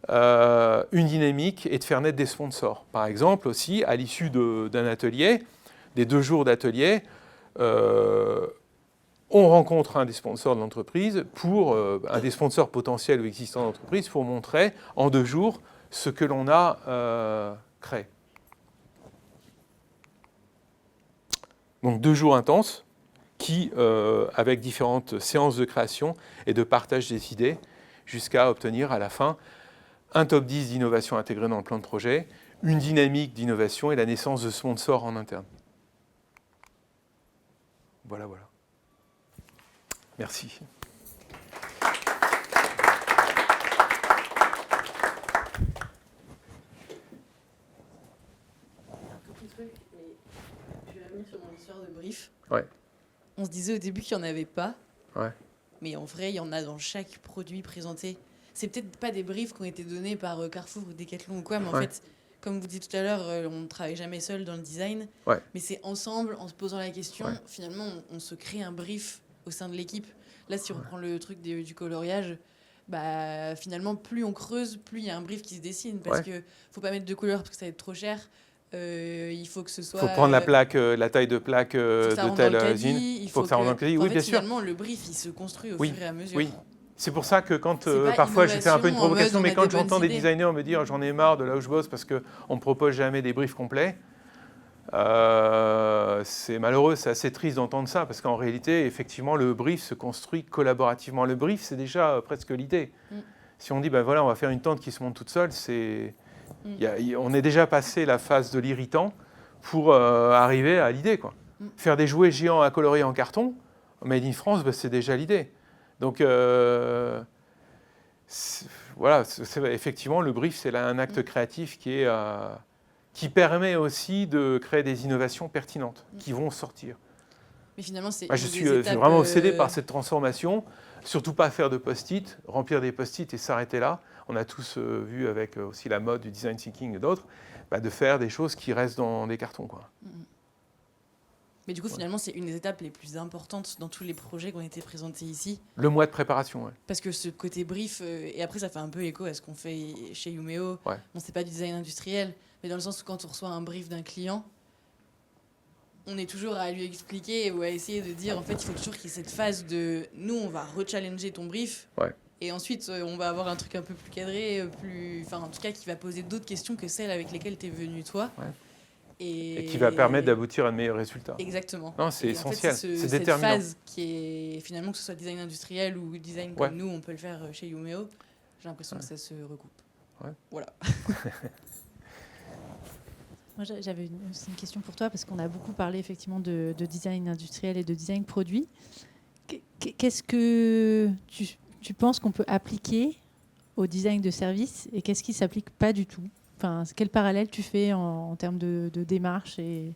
une dynamique et de faire naître des sponsors. Par exemple, aussi, à l'issue d'un atelier, des 2 jours d'atelier, on rencontre un des sponsors de l'entreprise, un des sponsors potentiels ou existants de l'entreprise, pour montrer en 2 jours ce que l'on a créé. Donc 2 jours intenses, avec différentes séances de création et de partage des idées, jusqu'à obtenir à la fin un top 10 d'innovation intégrée dans le plan de projet, une dynamique d'innovation et la naissance de sponsors en interne. Voilà. Merci. Je vais revenir sur mon histoire de brief. Ouais. On se disait au début qu'il n'y en avait pas. Ouais. Mais en vrai, il y en a dans chaque produit présenté. C'est peut-être pas des briefs qui ont été donnés par Carrefour ou Decathlon ou quoi, mais en fait, comme vous dites tout à l'heure, on ne travaille jamais seul dans le design. Ouais. Mais c'est ensemble, en se posant la question, finalement, on se crée un brief au sein de l'équipe. Là, si on reprend le truc du coloriage, bah, finalement, plus on creuse, plus il y a un brief qui se dessine. Parce que faut pas mettre de couleurs parce que ça va être trop cher. Il faut que ce soit... Il faut prendre la taille de plaque de telle usine. Il faut que ça rentre dans le caddie. Oui, bien sûr. Finalement, le brief, il se construit au fur et à mesure. Oui. C'est pour ça que quand parfois j'ai fait un peu une provocation, mais quand j'entends des designers me dire j'en ai marre de là où je bosse parce qu'on ne me propose jamais des briefs complets, c'est malheureux, c'est assez triste d'entendre ça parce qu'en réalité, effectivement, le brief se construit collaborativement. Le brief, c'est déjà presque l'idée. Si on dit ben voilà, on va faire une tente qui se monte toute seule, on est déjà passé la phase de l'irritant pour arriver à l'idée, quoi. Faire des jouets géants à colorier en carton, made in France, ben, c'est déjà l'idée. Donc, voilà, effectivement, le brief, c'est un acte créatif qui permet aussi de créer des innovations pertinentes, qui vont sortir. Mais finalement, c'est je suis vraiment obsédé par cette transformation. Surtout pas faire de post-it, remplir des post-it et s'arrêter là. On a tous vu avec aussi la mode du design thinking et d'autres, de faire des choses qui restent dans des cartons, quoi. Mais du coup, finalement, c'est une des étapes les plus importantes dans tous les projets qui ont été présentés ici. Le mois de préparation, ouais. Parce que ce côté brief, et après, ça fait un peu écho à ce qu'on fait chez Yumeo. Ouais. Bon, c'est pas du design industriel, mais dans le sens où quand on reçoit un brief d'un client, on est toujours à lui expliquer ou à essayer de dire, en fait, il faut toujours qu'il y ait cette phase de nous, on va rechallenger ton brief. Ouais. Et ensuite, on va avoir un truc un peu plus cadré, enfin, en tout cas, qui va poser d'autres questions que celles avec lesquelles tu es venu, toi. Ouais. Et qui va permettre d'aboutir à de meilleurs résultats. Exactement. Non, c'est essentiel, en fait, c'est cette déterminant. phase qui est, finalement, que ce soit design industriel ou design comme nous, on peut le faire chez Yumeo, j'ai l'impression que ça se recoupe. Ouais. Voilà. Moi, j'avais une question pour toi, parce qu'on a beaucoup parlé effectivement de design industriel et de design produit. Qu'est-ce que tu penses qu'on peut appliquer au design de service et qu'est-ce qui ne s'applique pas du tout? Enfin, quel parallèle tu fais en termes de démarche et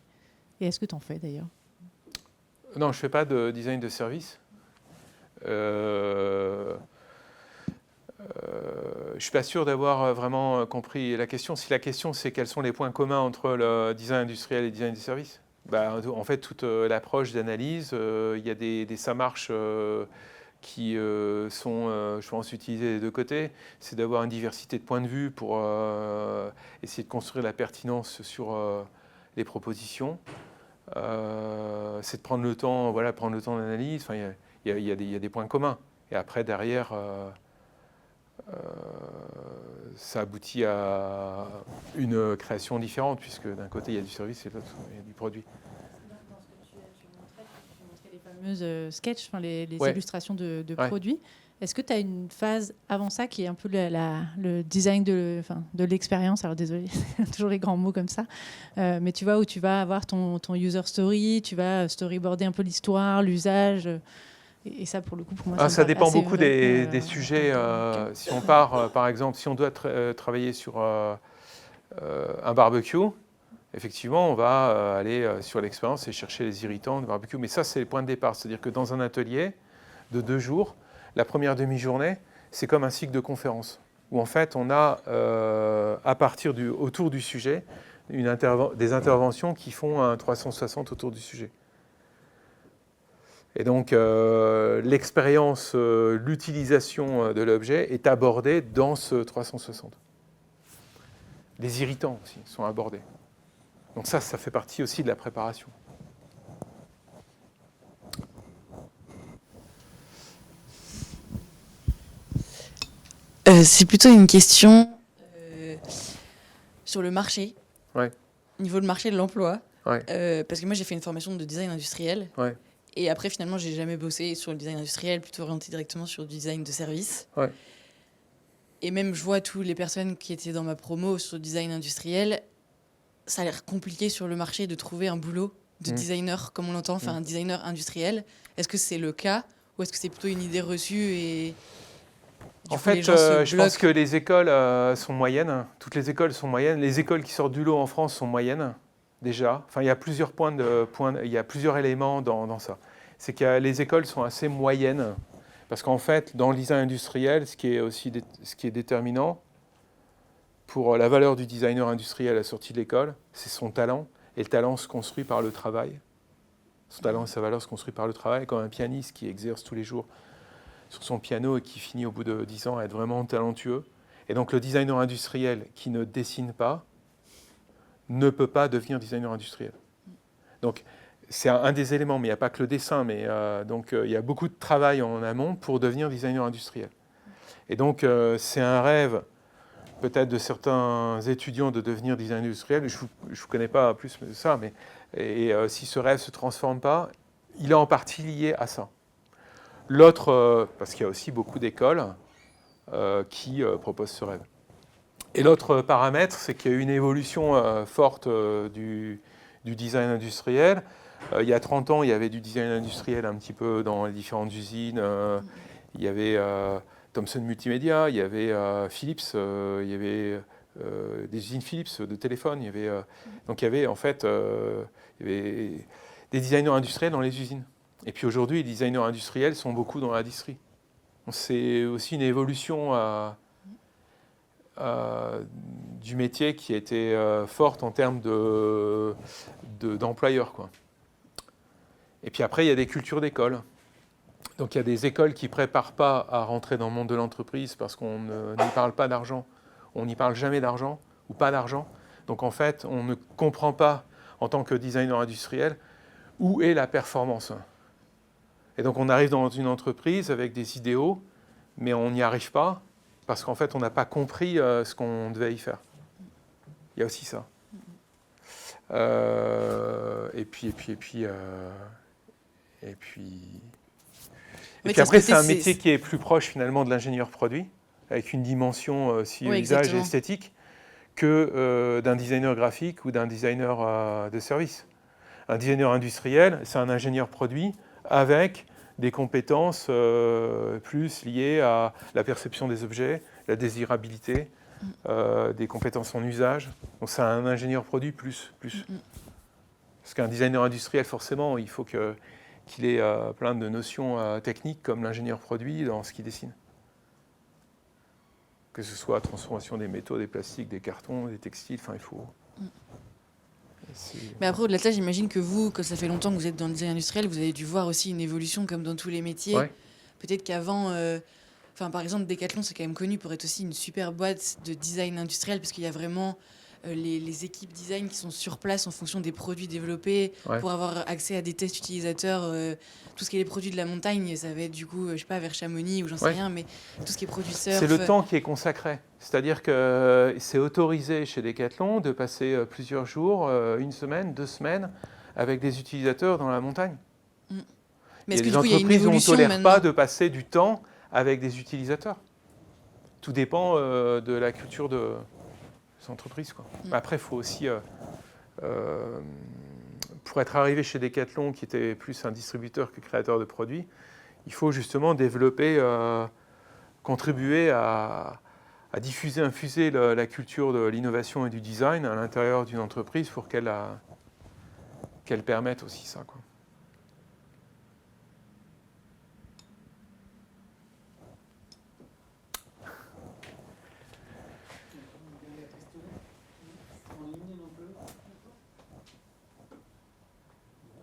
est-ce que tu en fais d'ailleurs? Non, je ne fais pas de design de service. Je ne suis pas sûr d'avoir vraiment compris la question. Si la question, c'est quels sont les points communs entre le design industriel et le design de service, en fait, toute l'approche d'analyse, il y a des ça marche qui sont, je pense, utilisés des deux côtés. C'est d'avoir une diversité de points de vue pour essayer de construire la pertinence sur les propositions. C'est de prendre le temps, prendre le temps d'analyse. Enfin, il y a des points communs. Et après, derrière, ça aboutit à une création différente, puisque d'un côté, il y a du service et de l'autre, il y a du produit. Les fameuses sketchs, les illustrations de produits. Est-ce que tu as une phase avant ça qui est un peu le design de l'expérience? Alors désolé, toujours les grands mots comme ça. Mais tu vois, où tu vas avoir ton user story, tu vas storyboarder un peu l'histoire, l'usage. Et ça, pour le coup, pour moi, ça dépend beaucoup des sujets. Si on part, par exemple, si on doit travailler sur un barbecue, effectivement, on va aller sur l'expérience et chercher les irritants de barbecue. Mais ça, c'est le point de départ. C'est-à-dire que dans un atelier de 2 jours, la première demi-journée, c'est comme un cycle de conférence, où en fait, on a, autour du sujet, des interventions qui font un 360 autour du sujet. Et donc, l'expérience, l'utilisation de l'objet est abordée dans ce 360. Les irritants aussi sont abordés. Donc ça fait partie aussi de la préparation. C'est plutôt une question sur le marché, ouais. Niveau de marché de l'emploi. Ouais. Parce que moi, j'ai fait une formation de design industriel. Ouais. Et après, finalement, j'ai jamais bossé sur le design industriel, plutôt orienté directement sur le design de service. Ouais. Et même, je vois toutes les personnes qui étaient dans ma promo sur le design industriel, ça a l'air compliqué sur le marché de trouver un boulot de designer, comme on l'entend, un designer industriel. Est-ce que c'est le cas ou est-ce que c'est plutôt une idée reçue et en fait, je pense que les écoles sont moyennes. Toutes les écoles sont moyennes. Les écoles qui sortent du lot en France sont moyennes, déjà. Enfin, il y a plusieurs il y a plusieurs éléments dans ça. C'est que les écoles sont assez moyennes. Parce qu'en fait, dans le design industriel, ce qui est déterminant pour la valeur du designer industriel à la sortie de l'école, c'est son talent. Et le talent se construit par le travail. Son talent et sa valeur se construit par le travail. Comme un pianiste qui exerce tous les jours sur son piano et qui finit au bout de 10 ans à être vraiment talentueux. Et donc le designer industriel qui ne dessine pas ne peut pas devenir designer industriel. Donc c'est un des éléments, mais il n'y a pas que le dessin. Mais il y a beaucoup de travail en amont pour devenir designer industriel. Et donc c'est un rêve peut-être de certains étudiants de devenir designer industriel. Je ne vous connais pas plus de ça, mais si ce rêve ne se transforme pas, il est en partie lié à ça. L'autre, parce qu'il y a aussi beaucoup d'écoles qui proposent ce rêve. Et l'autre paramètre, c'est qu'il y a eu une évolution forte du design industriel. Il y a 30 ans, il y avait du design industriel un petit peu dans les différentes usines. Il y avait Thomson Multimédia, il y avait Philips, il y avait des usines Philips de téléphone. Donc il y avait en fait il y avait des designers industriels dans les usines. Et puis aujourd'hui, les designers industriels sont beaucoup dans l'industrie. C'est aussi une évolution du métier qui a été forte en termes d'employeurs, quoi. Et puis après, il y a des cultures d'école. Donc il y a des écoles qui ne préparent pas à rentrer dans le monde de l'entreprise parce qu'on n'y parle pas d'argent, on n'y parle jamais d'argent ou pas d'argent. Donc en fait, on ne comprend pas en tant que designer industriel où est la performance. Et donc on arrive dans une entreprise avec des idéaux, mais on n'y arrive pas parce qu'en fait on n'a pas compris ce qu'on devait y faire. Il y a aussi ça. Et puis après, c'est un métier qui est plus proche finalement de l'ingénieur produit, avec une dimension aussi usage et esthétique, que d'un designer graphique ou d'un designer de service. Un designer industriel, c'est un ingénieur produit avec des compétences plus liées à la perception des objets, la désirabilité, des compétences en usage. Donc c'est un ingénieur produit plus. Parce qu'un designer industriel, forcément, il faut qu'il ait plein de notions techniques comme l'ingénieur produit dans ce qu'il dessine. Que ce soit la transformation des métaux, des plastiques, des cartons, des textiles, enfin il faut... Mais après, au-delà de ça, j'imagine que vous, que ça fait longtemps que vous êtes dans le design industriel, vous avez dû voir aussi une évolution comme dans tous les métiers. Ouais. Peut-être qu'avant, par exemple, Decathlon, c'est quand même connu pour être aussi une super boîte de design industriel, parce qu'il y a vraiment les équipes design qui sont sur place en fonction des produits développés, pour avoir accès à des tests utilisateurs. Tout ce qui est les produits de la montagne, ça va être du coup, je sais pas, vers Chamonix ou j'en sais rien, mais tout ce qui est produit surf. C'est le temps qui est consacré. C'est-à-dire que c'est autorisé chez Decathlon de passer plusieurs jours, une semaine, 2 semaines, avec des utilisateurs dans la montagne. Mais est-ce que les du coup, il y a une entreprises évolution ne tolèrent maintenant pas de passer du temps avec des utilisateurs. Tout dépend de la culture des entreprises, quoi. Après, il faut aussi, pour être arrivé chez Decathlon, qui était plus un distributeur que créateur de produits, il faut justement développer, contribuer à diffuser, infuser la culture de l'innovation et du design à l'intérieur d'une entreprise pour qu'elle permette aussi ça, quoi.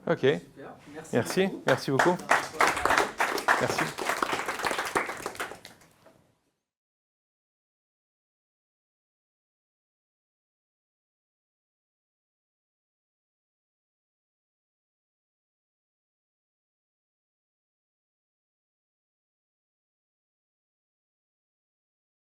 Ok. Merci beaucoup. Merci.